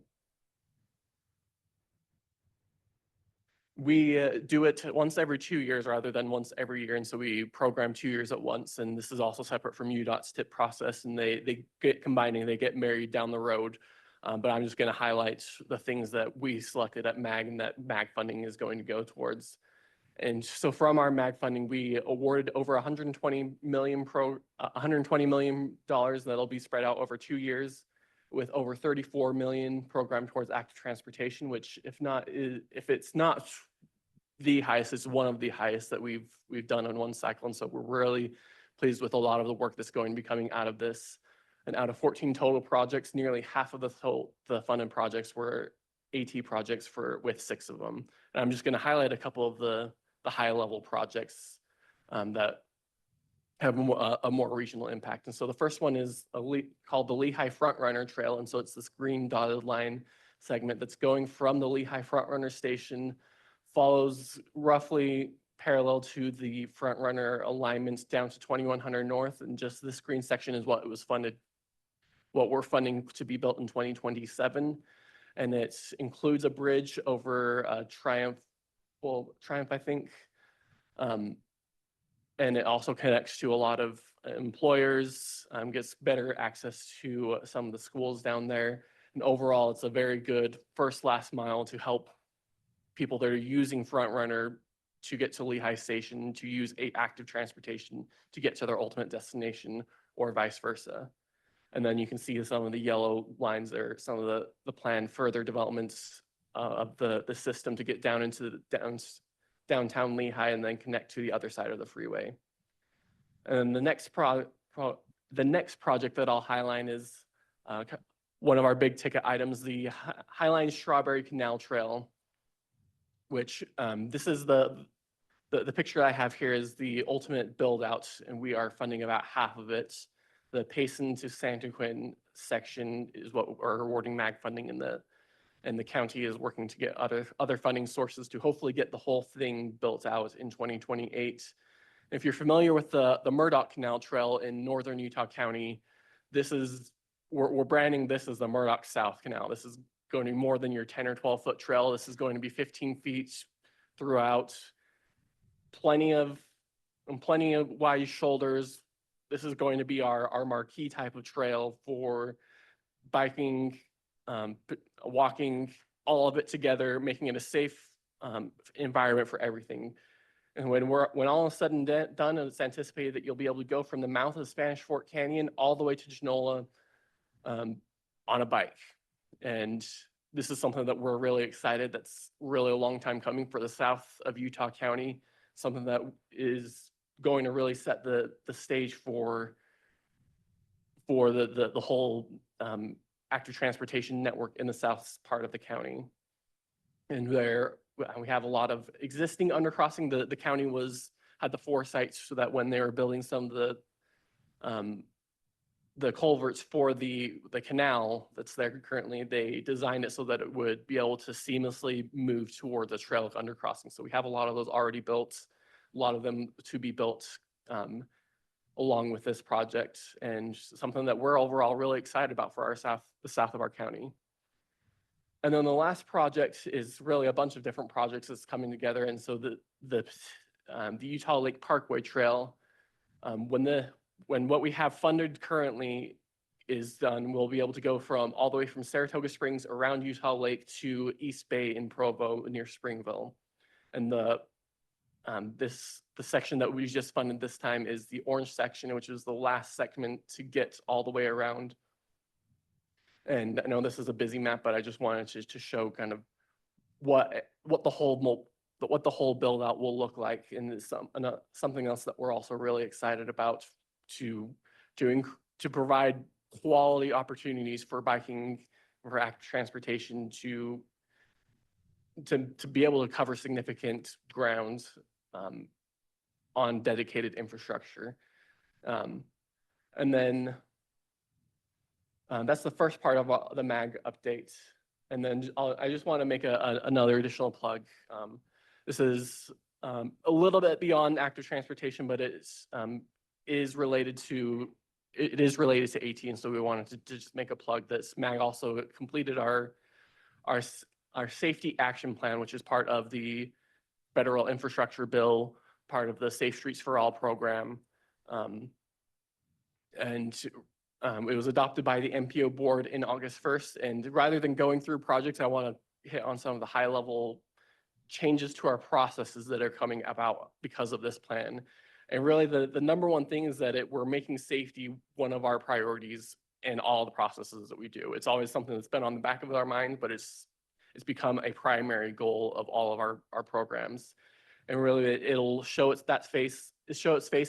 We do it once every 2 years rather than once every year. And so we program 2 years at once. And this is also separate from UDOT's TIP process. And they get combining, they get married down the road. But I'm just going to highlight the things that we selected at MAG and that MAG funding is going to go towards. And so from our MAG funding, we awarded over $120 million that'll be spread out over 2 years, with over 34 million programmed towards active transportation, which if it's not the highest, it's one of the highest that we've done on one cycle. And so we're really pleased with a lot of the work that's going to be coming out of this. And out of 14 total projects, nearly half of the funded projects were AT projects with 6 of them. And I'm just going to highlight a couple of the high level projects that have a more regional impact. And so the first one is called the Lehigh Frontrunner Trail. And so it's this green dotted line segment that's going from the Lehigh Frontrunner station, follows roughly parallel to the Frontrunner alignments down to 2100 North. And just this green section is what we're funding to be built in 2027. And it includes a bridge over Triumph, I think. And it also connects to a lot of employers, gets better access to some of the schools down there. And overall, it's a very good last mile to help people that are using Frontrunner to get to Lehigh Station, to use active transportation to get to their ultimate destination, or vice versa. And then you can see some of the yellow lines there, some of the planned further developments of the system to get down into downtown Lehigh and then connect to the other side of the freeway. And the next project that I'll highlight is one of our big ticket items, the Highline Strawberry Canal Trail, which this is the picture I have here is the ultimate build out, and we are funding about half of it. The Payson to Santaquin section is what we're awarding MAG funding, and the county is working to get other funding sources to hopefully get the whole thing built out in 2028. If you're familiar with the Murdoch Canal Trail in northern Utah County, we're branding this as the Murdoch South Canal. This is going to be more than your 10 or 12 foot trail. This is going to be 15 feet throughout, plenty of wide shoulders. This is going to be our marquee type of trail for biking, walking, all of it together, making it a safe environment for everything. And when all is said and done, it's anticipated that you'll be able to go from the mouth of the Spanish Fork Canyon all the way to Genola on a bike. And this is something that we're really excited. That's really a long time coming for the south of Utah County, something that is going to really set the stage for the whole active transportation network in the south part of the county. And we have a lot of existing undercrossing. The county had the foresight so that when they were building some of the culverts for the canal that's there currently, they designed it so that it would be able to seamlessly move towards a trail of undercrossing. So we have a lot of those already built, a lot of them to be built along with this project, and something that we're overall really excited about for the south of our county. And then the last project is really a bunch of different projects that's coming together. And so the Utah Lake Parkway Trail, when what we have funded currently is done, we'll be able to go all the way from Saratoga Springs around Utah Lake to East Bay in Provo near Springville. And the section that we just funded this time is the orange section, which is the last segment to get all the way around. And I know this is a busy map, but I just wanted to show kind of what the whole build out will look like. And it's something else that we're also really excited about to provide quality opportunities for biking, for active transportation, to to be able to cover significant ground on dedicated infrastructure. And then that's the first part of the MAG update. And then I just want to make another additional plug. This is a little bit beyond active transportation, but it is related to AT, and so we wanted to just make a plug that MAG also completed our safety action plan, which is part of the federal infrastructure bill, part of the Safe Streets for All program. It was adopted by the MPO board in August 1st. And rather than going through projects, I want to hit on some of the high level changes to our processes that are coming about because of this plan. And really the number one thing is that we're making safety one of our priorities in all the processes that we do. It's always something that's been on the back of our mind, but it's become a primary goal of all of our programs. And really it'll show its face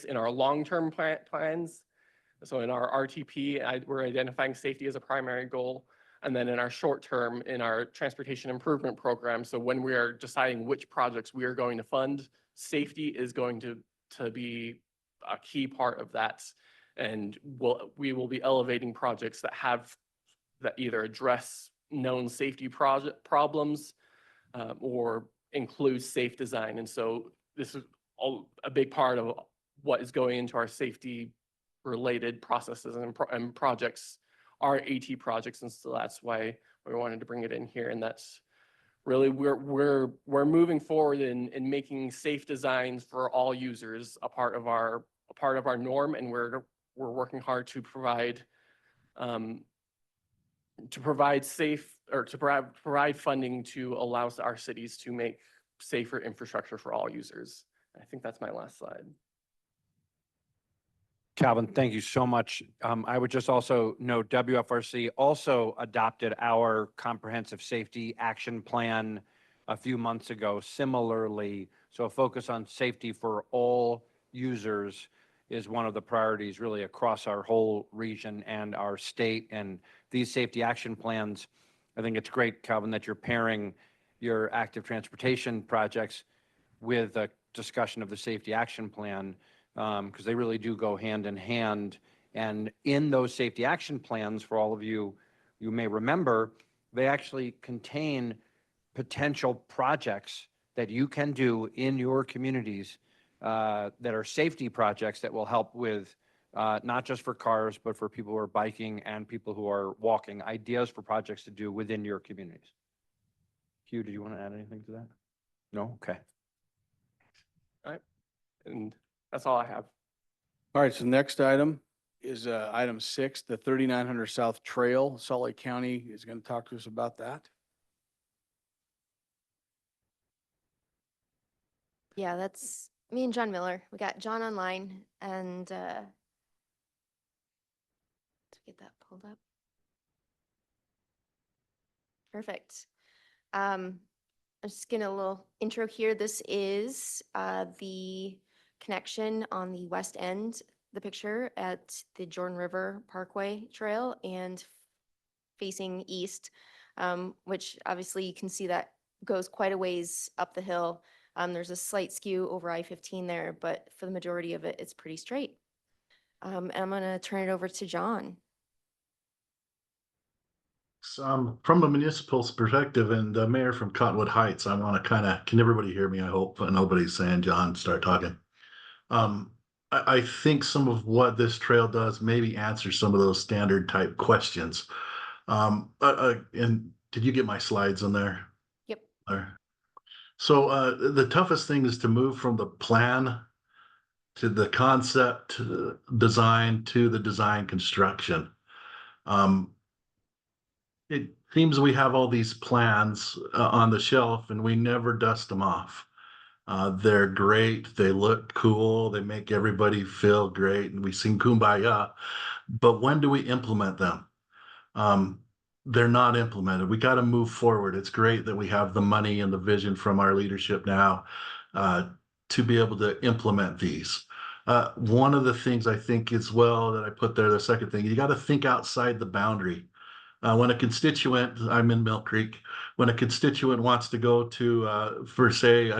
in our long-term plans. So in our RTP, we're identifying safety as a primary goal. And then in our short term, in our transportation improvement program, so when we are deciding which projects we are going to fund, safety is going to be a key part of that. And we will be elevating projects that either address known safety problems or include safe design. And so this is a big part of what is going into our safety related processes and projects are AT projects. And so that's why we wanted to bring it in here. And that's really, we're moving forward in making safe designs for all users a part of our norm. And we're working hard to provide funding to allow our cities to make safer infrastructure for all users. I think that's my last slide. Calvin, thank you so much. I would just also note WFRC also adopted our comprehensive safety action plan a few months ago similarly. So a focus on safety for all users is one of the priorities really across our whole region and our state. And these safety action plans, I think it's great, Calvin, that you're pairing your active transportation projects with a discussion of the safety action plan, because they really do go hand in hand. And in those safety action plans, for all of you may remember, they actually contain potential projects that you can do in your communities that are safety projects that will help with not just for cars, but for people who are biking and people who are walking, ideas for projects to do within your communities. Hugh, did you want to add anything to that? No? Okay. All right. And that's all I have. All right, so next item is item 6, the 3900 South Trail. Salt Lake County is going to talk to us about that. Yeah, that's me and John Miller. We got John online and to get that pulled up. Perfect. I'm just getting a little intro here. This is the connection on the west end, the picture at the Jordan River Parkway Trail and facing east, which obviously you can see that goes quite a ways up the hill. There's a slight skew over I-15 there, but for the majority of it, it's pretty straight. And I'm going to turn it over to John. So, from a municipal perspective and the mayor from Cottonwood Heights, I want to can everybody hear me? I hope nobody's saying, John, start talking. I think some of what this trail does maybe answer some of those standard type questions. And did you get my slides in there? Yep. So the toughest thing is to move from the plan to the concept design to the design construction. It seems we have all these plans on the shelf and we never dust them off. They're great. They look cool. They make everybody feel great and we sing Kumbaya. But when do we implement them? They're not implemented. We got to move forward. It's great that we have the money and the vision from our leadership now to be able to implement these. One of the things I think as well that I put there, the second thing, you got to think outside the boundary. When a constituent, I'm in Mill Creek, when a constituent wants to go to, for say,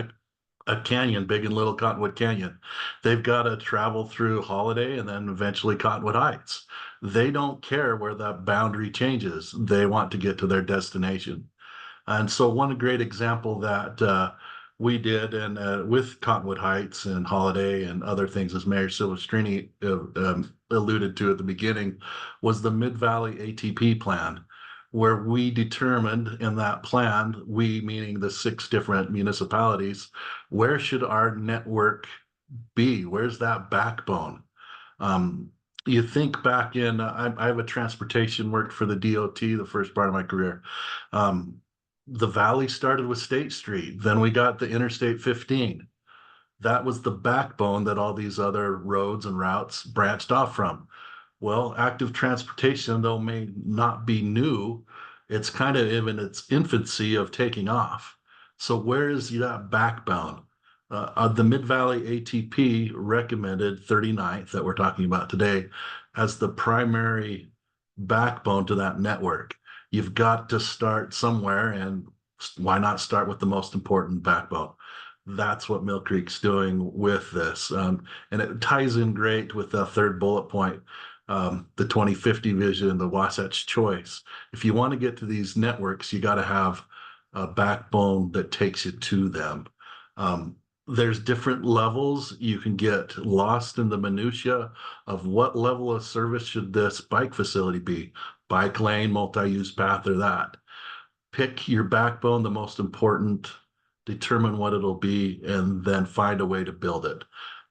a canyon, Big and Little Cottonwood Canyon, they've got to travel through Holiday and then eventually Cottonwood Heights. They don't care where that boundary changes. They want to get to their destination. And so one great example that we did and with Cottonwood Heights and Holiday and other things, as Mayor Silvestrini alluded to at the beginning, was the Mid-Valley ATP plan, where we determined in that plan, we meaning the 6 different municipalities, where should our network be? Where's that backbone? You think back in, I have a transportation worked for the DOT the first part of my career. The valley started with State Street. Then we got the Interstate 15. That was the backbone that all these other roads and routes branched off from. Well, active transportation, though, may not be new. It's kind of in its infancy of taking off. So where is that backbone? The Mid-Valley ATP recommended 39th that we're talking about today as the primary backbone to that network. You've got to start somewhere, and why not start with the most important backbone? That's what Mill Creek's doing with this. And it ties in great with the 3rd bullet point, the 2050 vision, the Wasatch Choice. If you want to get to these networks, you got to have a backbone that takes you to them. There's different levels. You can get lost in the minutia of what level of service should this bike facility be, bike lane, multi-use path, or that. Pick your backbone, the most important, determine what it'll be, and then find a way to build it.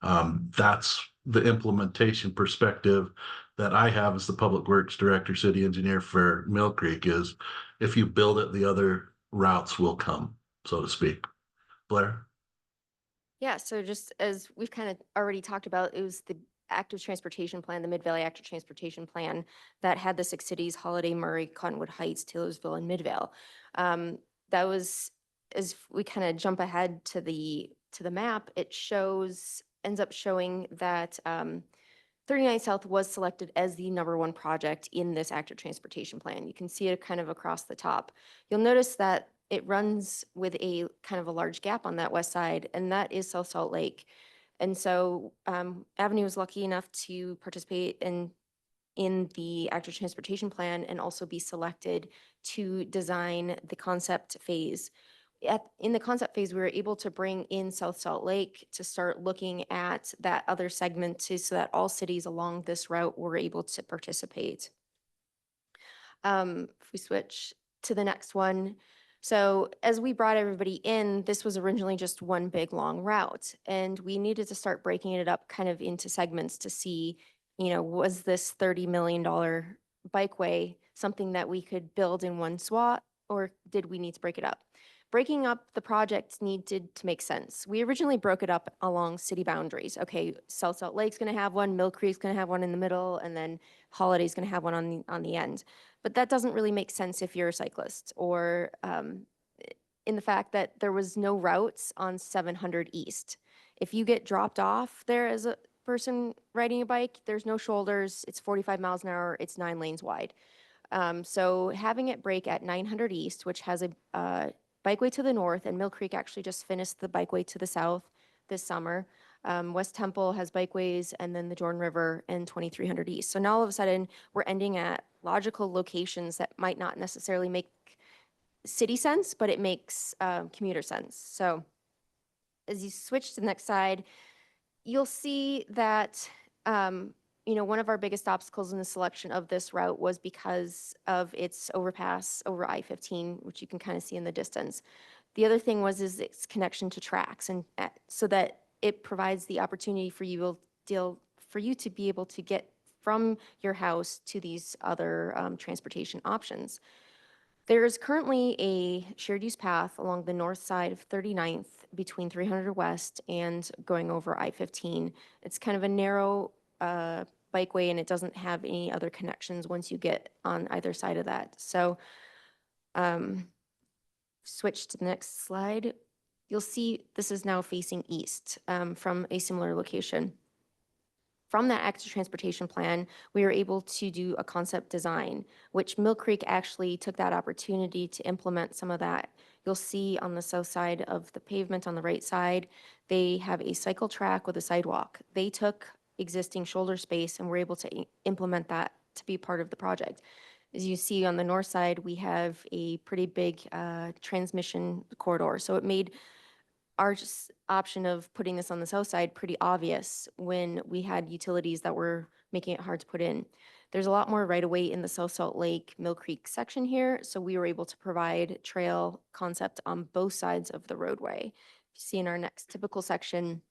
That's the implementation perspective that I have as the Public Works Director, City Engineer for Mill Creek, is if you build it, the other routes will come, so to speak. Blair? Yeah, so just as we've kind of already talked about, it was the active transportation plan, the Mid-Valley Active Transportation Plan that had the 6 cities, Holiday, Murray, Cottonwood Heights, Taylorsville, and Midvale. That was, as we kind of jump ahead to the map, it ends up showing that 39 South was selected as the #1 project in this active transportation plan. You can see it kind of across the top. You'll notice that it runs with a kind of a large gap on that west side, and that is South Salt Lake. And so Avenue was lucky enough to participate in the active transportation plan and also be selected to design the concept phase. In the concept phase, we were able to bring in South Salt Lake to start looking at that other segment so that all cities along this route were able to participate. If we switch to the next one. So as we brought everybody in, this was originally just one big long route, and we needed to start breaking it up kind of into segments to see, was this $30 million bikeway something that we could build in one SWAT, or did we need to break it up? Breaking up the projects needed to make sense. We originally broke it up along city boundaries. Okay, South Salt Lake's going to have one, Mill Creek's going to have one in the middle, and then Holiday's going to have one on the end. But that doesn't really make sense if you're a cyclist, or in the fact that there was no routes on 700 East. If you get dropped off there as a person riding a bike, there's no shoulders, it's 45 miles an hour, it's 9 lanes wide. So having it break at 900 East, which has a bikeway to the north, and Mill Creek actually just finished the bikeway to the south this summer. West Temple has bikeways, and then the Jordan River and 2300 East. So now all of a sudden, we're ending at logical locations that might not necessarily make city sense, but it makes commuter sense. So as you switch to the next side, you'll see that one of our biggest obstacles in the selection of this route was because of its overpass over I-15, which you can kind of see in the distance. The other thing was its connection to tracks, and so that it provides the opportunity for you to be able to get from your house to these other transportation options. There is currently a shared use path along the north side of 39th between 300 West and going over I-15. It's kind of a narrow bikeway, and it doesn't have any other connections once you get on either side of that. So switch to the next slide. You'll see this is now facing east from a similar location. from that active transportation plan, we were able to do a concept design, which Mill Creek actually took that opportunity to implement some of that. You'll see on the south side of the pavement on the right side, they have a cycle track with a sidewalk. They took existing shoulder space and were able to implement that to be part of the project. As you see on the north side, we have a pretty big transmission corridor. So it made our option of putting this on the south side pretty obvious when we had utilities that were making it hard to put in. There's a lot more right of way in the South Salt Lake Mill Creek section here, so we were able to provide trail concept on both sides of the roadway. You see in our next typical section,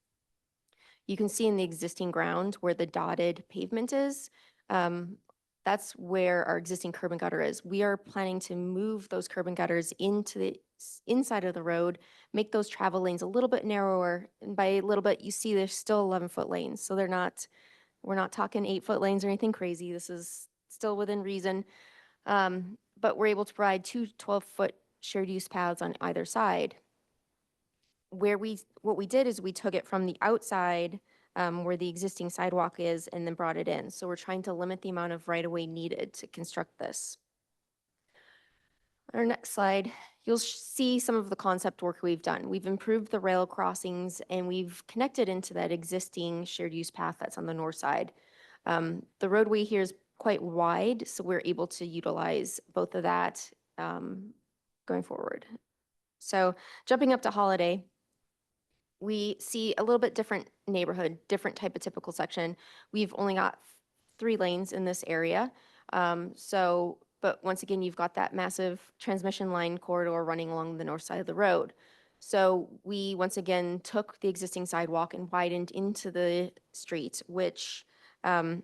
you can see in the existing ground where the dotted pavement is. That's where our existing curb and gutter is. We are planning to move those curb and gutters into the inside of the road, make those travel lanes a little bit narrower. And by a little bit, you see there's still 11-foot lanes. So we're not talking 8-foot lanes or anything crazy. This is still within reason. But we're able to provide 2 12-foot shared use paths on either side. What we did is we took it from the outside where the existing sidewalk is and then brought it in. So we're trying to limit the amount of right-of-way needed to construct this. On our next slide, you'll see some of the concept work we've done. We've improved the rail crossings and we've connected into that existing shared use path that's on the north side. The roadway here is quite wide, so we're able to utilize both of that going forward. So jumping up to Holiday, we see a little bit different neighborhood, different type of typical section. We've only got 3 lanes in this area. But once again, you've got that massive transmission line corridor running along the north side of the road. So we once again took the existing sidewalk and widened into the street, which ends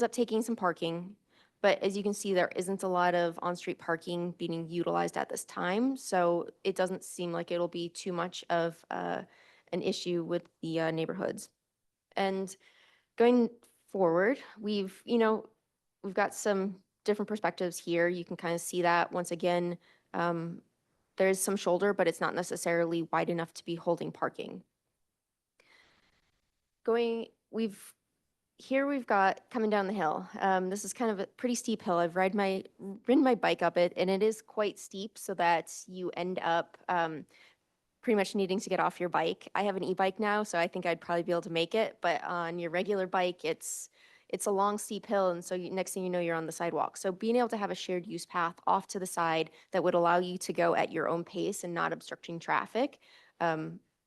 up taking some parking. But as you can see, there isn't a lot of on-street parking being utilized at this time. So it doesn't seem like it'll be too much of an issue with the neighborhoods. And going forward, we've got some different perspectives here. You can kind of see that once again, there's some shoulder, but it's not necessarily wide enough to be holding parking. Here we've got coming down the hill. This is kind of a pretty steep hill. I've ridden my bike up it, and it is quite steep so that you end up pretty much needing to get off your bike. I have an e-bike now, so I think I'd probably be able to make it, but on your regular bike, it's a long, steep hill, and so next thing you know, you're on the sidewalk. So being able to have a shared use path off to the side that would allow you to go at your own pace and not obstructing traffic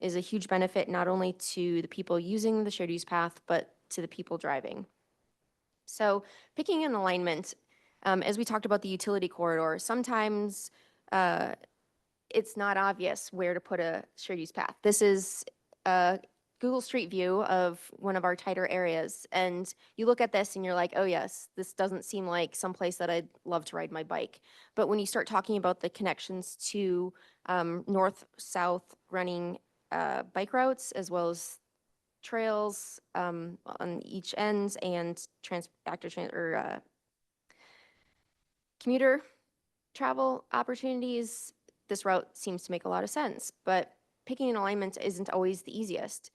is a huge benefit, not only to the people using the shared use path, but to the people driving. So picking an alignment, as we talked about the utility corridor, sometimes it's not obvious where to put a shared use path. This is a Google Street View of one of our tighter areas. And you look at this and you're like, oh yes, this doesn't seem like someplace that I'd love to ride my bike. But when you start talking about the connections to north-south running bike routes, as well as trails on each ends and commuter travel opportunities, this route seems to make a lot of sense. But picking an alignment isn't always the easiest.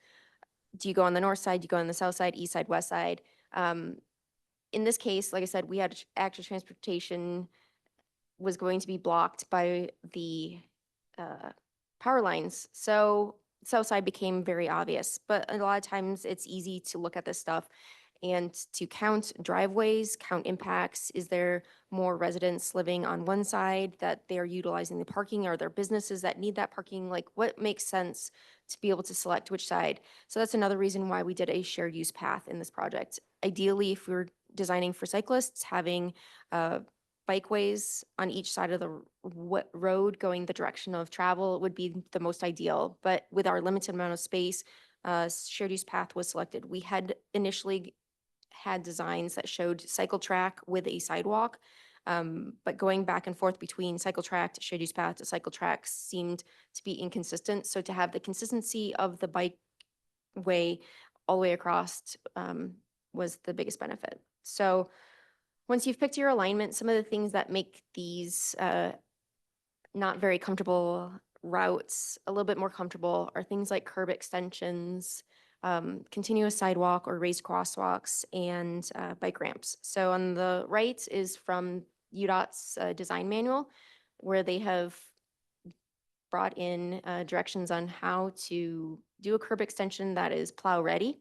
Do you go on the north side? Do you go on the south side, east side, west side? In this case, like I said, we had active transportation was going to be blocked by the power lines. So south side became very obvious, but a lot of times it's easy to look at this stuff and to count driveways, count impacts. Is there more residents living on one side that they're utilizing the parking? Are there businesses that need that parking? Like, what makes sense to be able to select which side? So that's another reason why we did a shared use path in this project. Ideally, if we were designing for cyclists, having bikeways on each side of the road going the direction of travel would be the most ideal. But with our limited amount of space, shared use path was selected. We had initially had designs that showed cycle track with a sidewalk, but going back and forth between cycle track to shared use path to cycle track seemed to be inconsistent. So to have the consistency of the bike way all the way across was the biggest benefit. So once you've picked your alignment, some of the things that make these not very comfortable routes a little bit more comfortable are things like curb extensions, continuous sidewalk or raised crosswalks and bike ramps. So on the right is from UDOT's design manual, where they have brought in directions on how to do a curb extension that is plow ready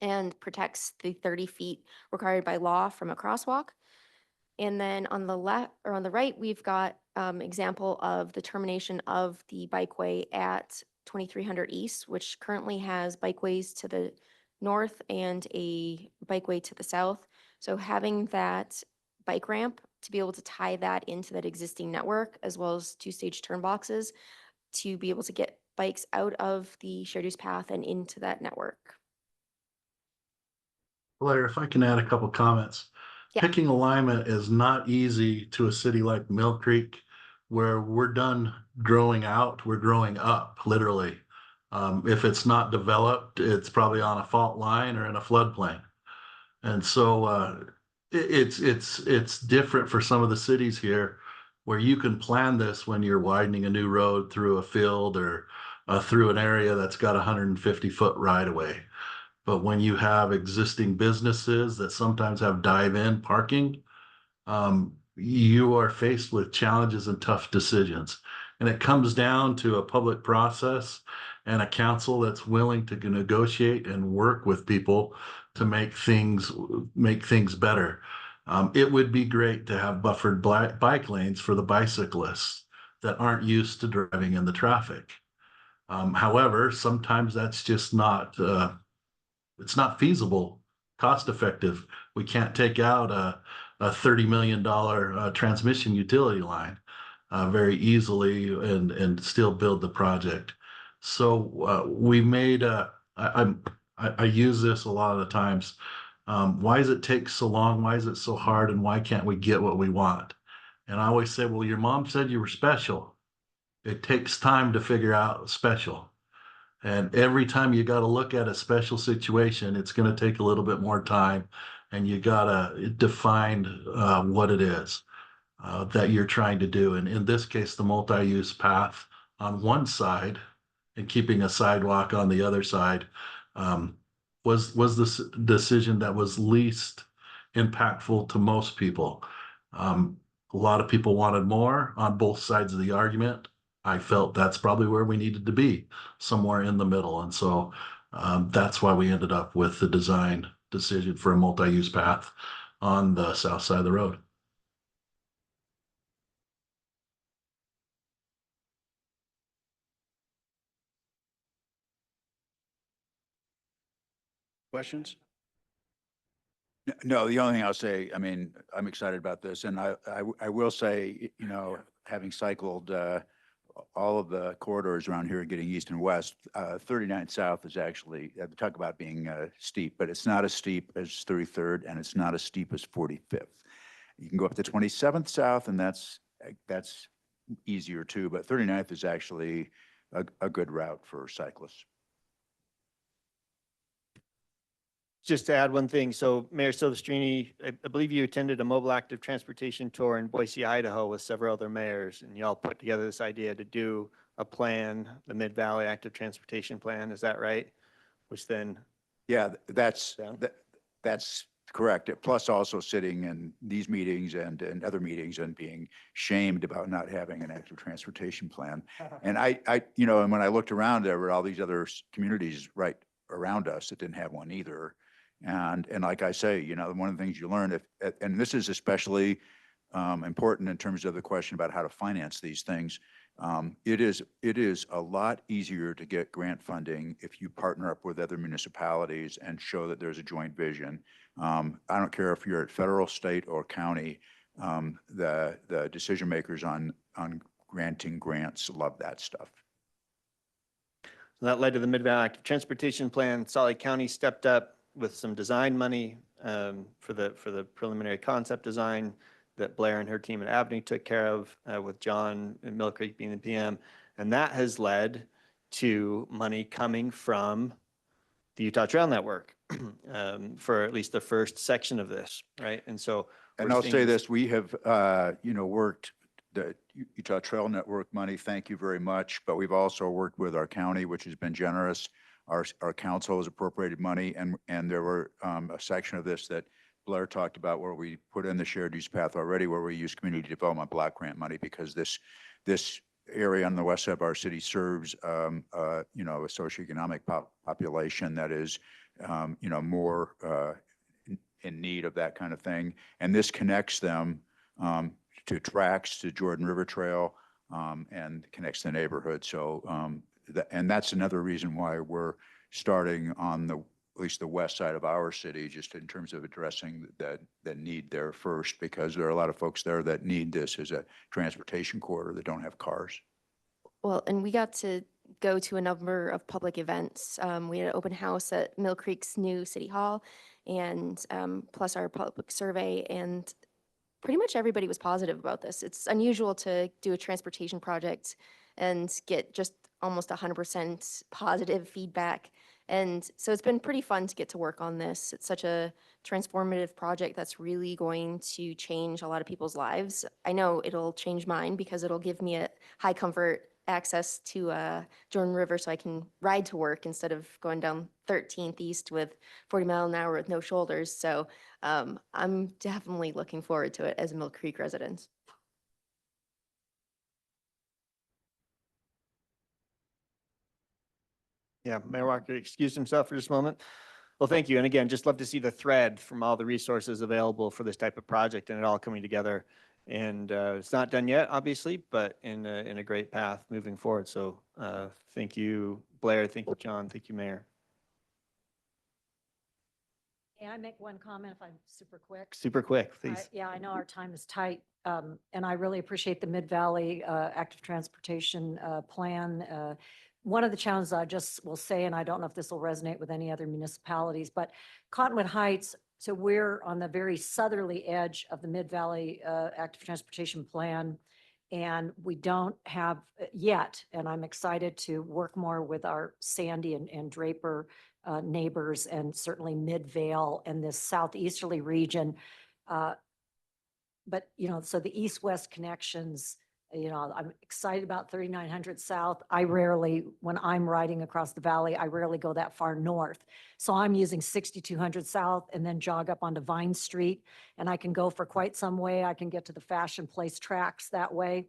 and protects the 30 feet required by law from a crosswalk. And then on the left or on the right, we've got example of the termination of the bikeway at 2300 East, which currently has bikeways to the north and a bikeway to the south. So having that bike ramp to be able to tie that into that existing network, as well as two-stage turn boxes, to be able to get bikes out of the shared use path and into that network. Blair, if I can add a couple comments. Yeah. Picking alignment is not easy to a city like Mill Creek, where we're done growing out, we're growing up, literally. If it's not developed, it's probably on a fault line or in a floodplain. And so it's different for some of the cities here where you can plan this when you're widening a new road through a field or through an area that's got 150-foot right of way. But when you have existing businesses that sometimes have dive-in parking, you are faced with challenges and tough decisions. And it comes down to a public process and a council that's willing to negotiate and work with people to make things better. It would be great to have buffered bike lanes for the bicyclists that aren't used to driving in the traffic. However, sometimes that's just not it's not feasible, cost effective. We can't take out a $30 million transmission utility line very easily and still build the project. So we made I use this a lot of the times. Why does it take so long? Why is it so hard? And why can't we get what we want? And I always say, well, your mom said you were special. It takes time to figure out special. And every time you got to look at a special situation, it's going to take a little bit more time, and you got to define what it is that you're trying to do. And in this case, the multi-use path on one side and keeping a sidewalk on the other side was the decision that was least impactful to most people. A lot of people wanted more on both sides of the argument. I felt that's probably where we needed to be, somewhere in the middle. And so that's why we ended up with the design decision for a multi-use path on the south side of the road. Questions? No, the only thing I'll say, I mean, I'm excited about this, and I will say, you know, having cycled all of the corridors around here, getting east and west, 39th South is actually, talk about being steep, but it's not as steep as 33rd, and it's not as steep as 45th. You can go up to 27th South, and that's easier too, but 39th is actually a good route for cyclists. Just to add one thing, so Mayor Silvestrini, I believe you attended a mobile active transportation tour in Boise, Idaho with several other mayors, and y'all put together this idea to do a plan, the Mid-Valley Active Transportation Plan, is that right? Which then. Yeah, that's correct. Plus also sitting in these meetings and other meetings and being shamed about not having an active transportation plan. And you know, and when I looked around, there were all these other communities right around us that didn't have one either. And like I say, you know, one of the things you learn, and this is especially important in terms of the question about how to finance these things. It is a lot easier to get grant funding if you partner up with other municipalities and show that there's a joint vision. I don't care if you're at federal, state, or county, the decision makers on granting grants love that stuff. So that led to the Mid-Valley Active Transportation Plan. Salt Lake County stepped up with some design money for the preliminary concept design that Blair and her team at Avenue took care of with John and Mill Creek being the PM. And that has led to money coming from the Utah Trail Network for at least the first section of this, right? And so. And I'll say this, we have, you know, worked the Utah Trail Network money, thank you very much. But we've also worked with our county, which has been generous. our council has appropriated money, and there were a section of this that Blair talked about where we put in the shared use path already, where we use community development block grant money, because this area on the west side of our city serves, a socioeconomic population that is, more in need of that kind of thing. And this connects them to tracks, to Jordan River Trail, and connects the neighborhood. So, and that's another reason why we're starting on at least the west side of our city, just in terms of addressing that need there first, because there are a lot of folks there that need this as a transportation corridor that don't have cars. Well, and we got to go to a number of public events. We had an open house at Mill Creek's new city hall, and plus our public survey, and pretty much everybody was positive about this. It's unusual to do a transportation project and get just almost 100% positive feedback. And so it's been pretty fun to get to work on this. It's such a transformative project that's really going to change a lot of people's lives. I know it'll change mine because it'll give me a high comfort access to Jordan River, so I can ride to work instead of going down 13th East with 40 mile an hour with no shoulders. So I'm definitely looking forward to it as a Mill Creek resident. Yeah, Mayor Walker excused himself for just a moment. Well, thank you. And again, just love to see the thread from all the resources available for this type of project and it all coming together. And it's not done yet, obviously, but in a great path moving forward. So thank you, Blair. Thank you, John. Thank you, Mayor. May I make one comment if I'm super quick? Super quick, please. Yeah, I know our time is tight, and I really appreciate the Mid-Valley Active Transportation Plan. One of the challenges I just will say, and I don't know if this will resonate with any other municipalities, but Cottonwood Heights, so we're on the very southerly edge of the Mid-Valley Active Transportation Plan, and we don't have yet, and I'm excited to work more with our Sandy and Draper neighbors, and certainly Midvale and this southeasterly region. But, so the east-west connections, I'm excited about 3900 South. When I'm riding across the valley, I rarely go that far north. So I'm using 6200 South and then jog up onto Vine Street, and I can go for quite some way. I can get to the Fashion Place tracks that way.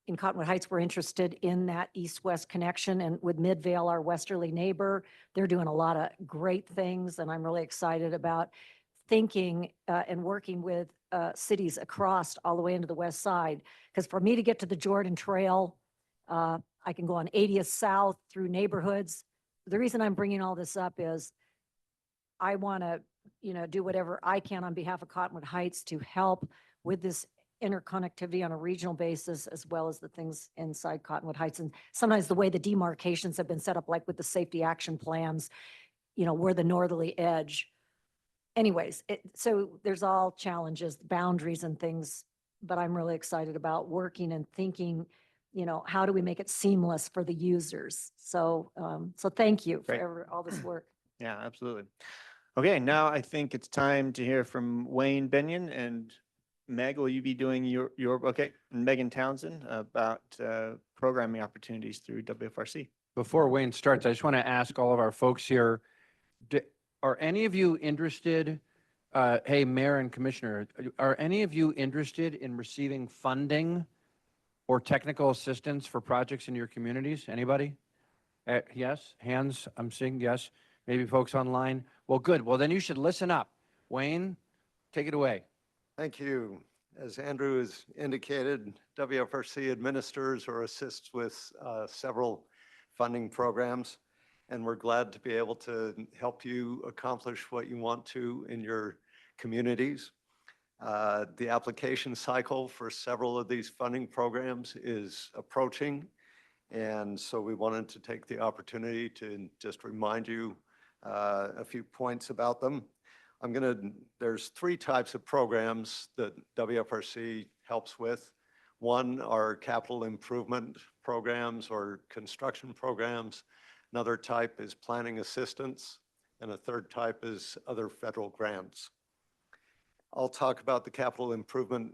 In Cottonwood Heights, we're interested in that east-west connection, and with Midvale, our westerly neighbor, they're doing a lot of great things, and I'm really excited about thinking and working with cities across all the way into the west side. Because for me to get to the Jordan Trail, I can go on 80th South through neighborhoods. The reason I'm bringing all this up is I want to, do whatever I can on behalf of Cottonwood Heights to help with this interconnectivity on a regional basis, as well as the things inside Cottonwood Heights. And sometimes the way the demarcations have been set up, like with the safety action plans, we're the northerly edge. Anyways, so there's all challenges, boundaries and things, but I'm really excited about working and thinking, how do we make it seamless for the users? So, so thank you Great. for all this work. Yeah, absolutely. Okay, now I think it's time to hear from Wayne Benyon, and Meg, will you be doing your okay, and Megan Townsend about programming opportunities through WFRC. Before Wayne starts, I just want to ask all of our folks here, are any of you interested, hey, Mayor and Commissioner, are any of you interested in receiving funding or technical assistance for projects in your communities? Anybody? Yes, hands, I'm seeing yes. Maybe folks online. Well, good. Well, then you should listen up. Wayne, take it away. Thank you. As Andrew has indicated, WFRC administers or assists with several funding programs, and we're glad to be able to help you accomplish what you want to in your communities. The application cycle for several of these funding programs is approaching, and so we wanted to take the opportunity to just remind you a few points about them. There's three types of programs that WFRC helps with. One are capital improvement programs or construction programs. Another type is planning assistance. And a third type is other federal grants. I'll talk about the capital improvement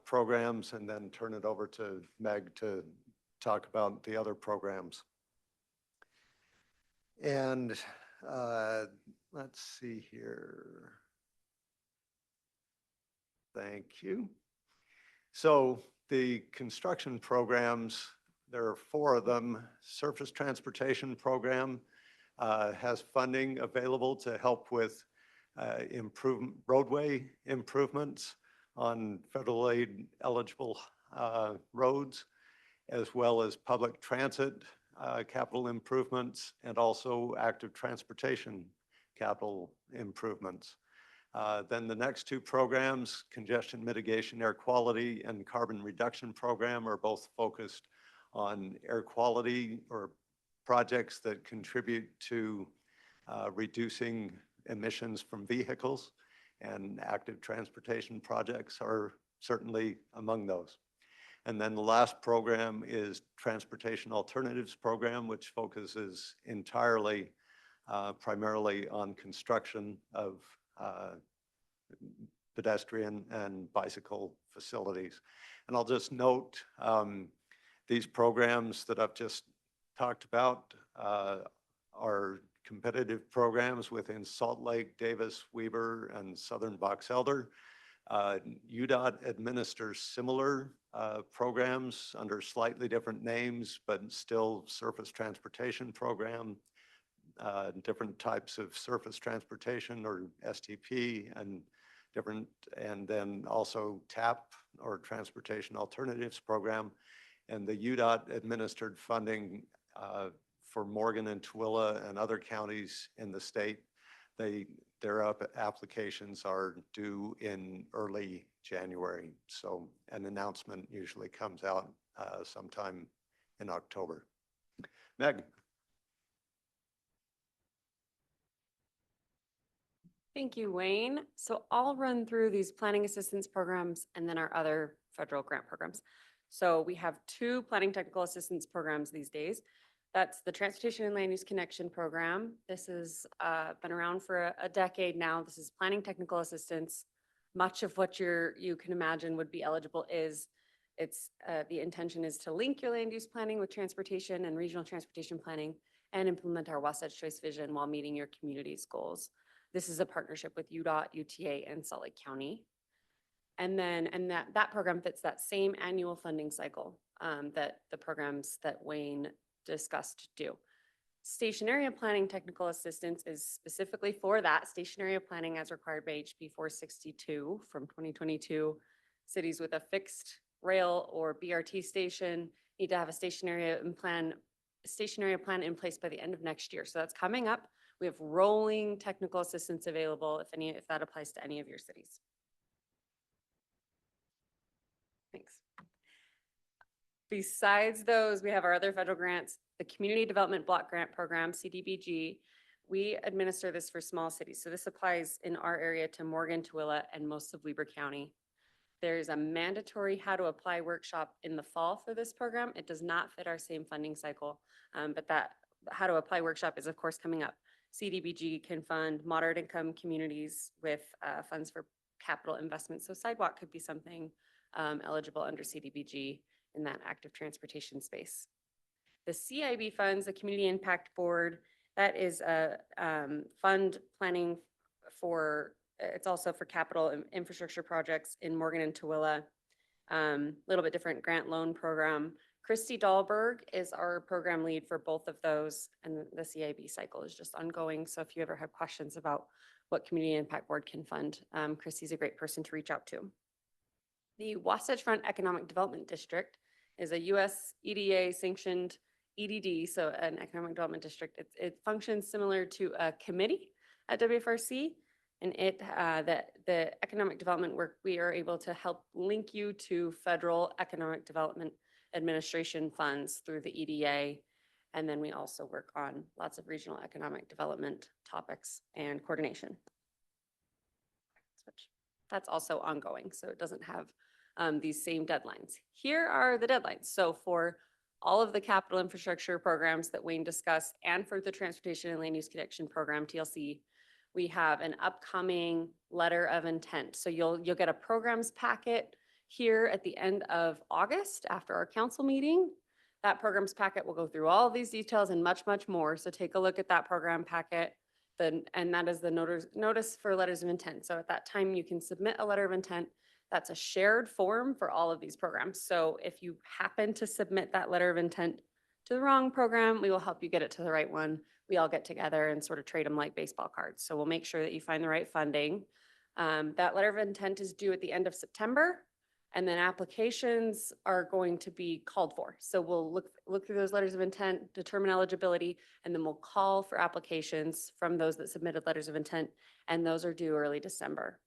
programs and then turn it over to Meg to talk about the other programs. And let's see here. Thank you. So the construction programs, there are 4 of them. Surface Transportation Program has funding available to help with roadway improvements on federal aid eligible roads, as well as public transit capital improvements, and also active transportation capital improvements. Then the next 2 programs, Congestion Mitigation, Air Quality, and Carbon Reduction Program, are both focused on air quality or projects that contribute to reducing emissions from vehicles, and active transportation projects are certainly among those. And then the last program is Transportation Alternatives Program, which focuses entirely, primarily on construction of pedestrian and bicycle facilities. And I'll just note these programs that I've just talked about are competitive programs within Salt Lake, Davis, Weber, and Southern Box Elder. UDOT administers similar programs under slightly different names, but still surface transportation program, different types of surface transportation or STP, and then also TAP or Transportation Alternatives Program. And the UDOT administered funding for Morgan and Tooele and other counties in the state, their applications are due in early January. So an announcement usually comes out sometime in October. Meg. Thank you, Wayne. So I'll run through these planning assistance programs and then our other federal grant programs. So we have 2 planning technical assistance programs these days. That's the Transportation and Land Use Connection Program. This has been around for a decade now. This is planning technical assistance. Much of what you can imagine would be eligible is the intention is to link your land use planning with transportation and regional transportation planning and implement our Wasatch Choice vision while meeting your community's goals. This is a partnership with UDOT, UTA, and Salt Lake County. And that program fits that same annual funding cycle that the programs that Wayne discussed do. Station area planning technical assistance is specifically for that station area planning as required by HB 462 from 2022. Cities with a fixed rail or BRT station need to have a station area plan in place by the end of next year. So that's coming up. We have rolling technical assistance available if that applies to any of your cities. Thanks. Besides those, we have our other federal grants, the Community Development Block Grant Program, CDBG. We administer this for small cities. So this applies in our area to Morgan, Tooele, and most of Weber County. There's a mandatory how to apply workshop in the fall for this program. It does not fit our same funding cycle, but that how to apply workshop is of course coming up. CDBG can fund moderate income communities with funds for capital investments. So sidewalk could be something eligible under CDBG in that active transportation space. The CIB funds, the Community Impact Board, that is a fund planning for, it's also for capital infrastructure projects in Morgan and Tooele. Little bit different grant loan program. Christy Dahlberg is our program lead for both of those, and the CIB cycle is just ongoing. So if you ever have questions about what Community Impact Board can fund, Christy's a great person to reach out to. The Wasatch Front Economic Development District is a US EDA sanctioned EDD, so an economic development district. It functions similar to a committee at WFRC, and the economic development work, we are able to help link you to federal economic development administration funds through the EDA. And then we also work on lots of regional economic development topics and coordination. That's also ongoing, so it doesn't have these same deadlines. Here are the deadlines. So for all of the capital infrastructure programs that Wayne discussed and for the Transportation and Land Use Connection Program, TLC, we have an upcoming letter of intent. So you'll get a programs packet here at the end of August after our council meeting. That programs packet will go through all of these details and much, much more. So take a look at that program packet. And that is the notice for letters of intent. So at that time, you can submit a letter of intent. That's a shared form for all of these programs. So if you happen to submit that letter of intent to the wrong program, we will help you get it to the right one. We all get together and sort of trade them like baseball cards. So we'll make sure that you find the right funding. That letter of intent is due at the end of September, and then applications are going to be called for. So we'll look through those letters of intent, determine eligibility, and then we'll call for applications from those that submitted letters of intent, and those are due early December.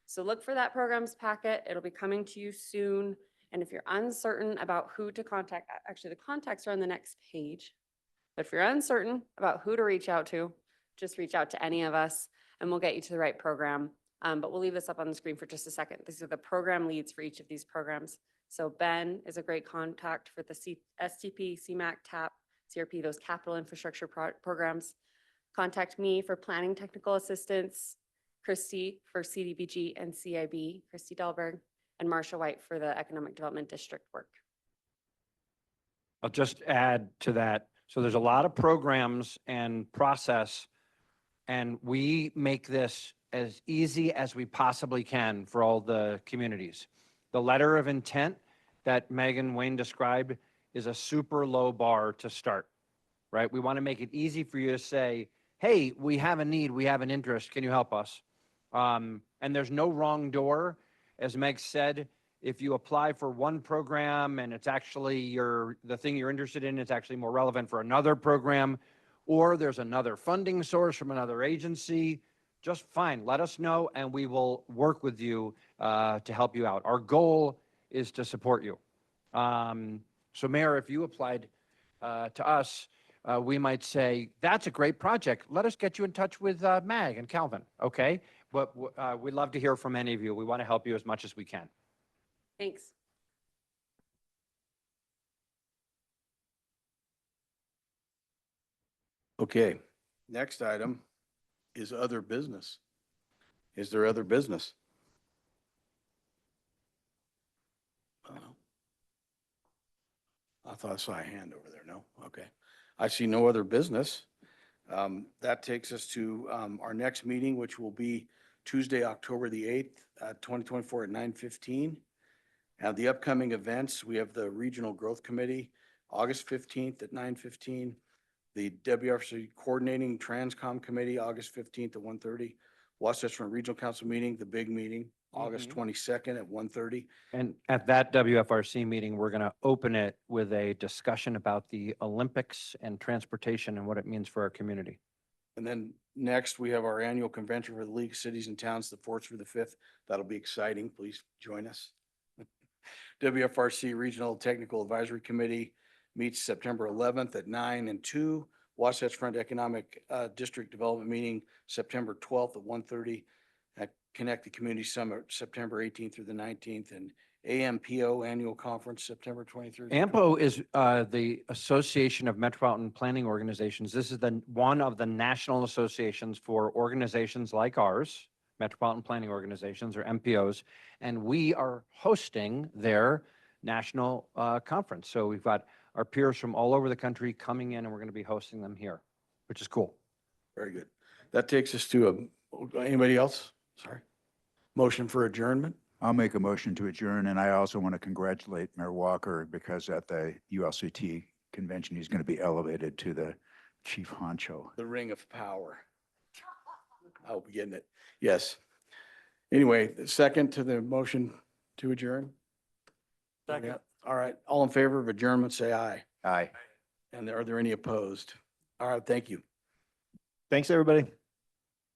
So look for that programs packet. It'll be coming to you soon. And if you're uncertain about who to contact, actually the contacts are on the next page. But if you're uncertain about who to reach out to, just reach out to any of us and we'll get you to the right program. But we'll leave this up on the screen for just a second. These are the program leads for each of these programs. So Ben is a great contact for the STP, CMAQ, TAP, CRP, those capital infrastructure programs. Contact me for planning technical assistance, Christy for CDBG and CIB, Christy Dahlberg, and Marsha White for the Economic Development District work. I'll just add to that. So there's a lot of programs and process, and we make this as easy as we possibly can for all the communities. The letter of intent that Megan Wayne described is a super low bar to start, right? We want to make it easy for you to say, hey, we have a need, we have an interest, can you help us? And there's no wrong door. As Meg said, if you apply for one program and it's actually the thing you're interested in, it's actually more relevant for another program, or there's another funding source from another agency, just fine, let us know and we will work with you to help you out. Our goal is to support you. So Mayor, if you applied to us, we might say, that's a great project. Let us get you in touch with Mag and Calvin, okay? But we'd love to hear from any of you. We want to help you as much as we can. Thanks. Okay, next item is other business. Is there other business? I thought I saw a hand over there. No? Okay. I see no other business. That takes us to our next meeting, which will be Tuesday, October the 8th, 2024 at 9:15. The upcoming events, we have the Regional Growth Committee, August 15th at 9:15. The WFRC Coordinating Transcom Committee, August 15th at 1:30. Wasatch Regional Council meeting, the big meeting, August 22nd at 1:30. And at that WFRC meeting, we're going to open it with a discussion about the Olympics and transportation and what it means for our community. And then next, we have our annual convention for the League of Cities and Towns, the 4th through the 5th. That'll be exciting. Please join us. WFRC Regional Technical Advisory Committee meets September 11th at 9 and 2. Wasatch Front Economic District Development Meeting, September 12th at 1:30. Connect the Community Summit, September 18th through the 19th. And AMPO Annual Conference, September 23rd. AMPO is the Association of Metropolitan Planning Organizations. This is one of the national associations for organizations like ours, Metropolitan Planning Organizations, or MPOs, and we are hosting their national conference. So we've got our peers from all over the country coming in, and we're going to be hosting them here, which is cool. Very good. That takes us to anybody else? Sorry. Motion for adjournment? I'll make a motion to adjourn, and I also want to congratulate Mayor Walker because at the ULCT convention, he's going to be elevated to the chief honcho. The ring of power. I'll be getting it. Yes. Anyway, the second to the motion to adjourn? Second. All right. All in favor of adjournment, say aye. Aye. And are there any opposed? All right. Thank you. Thanks, everybody.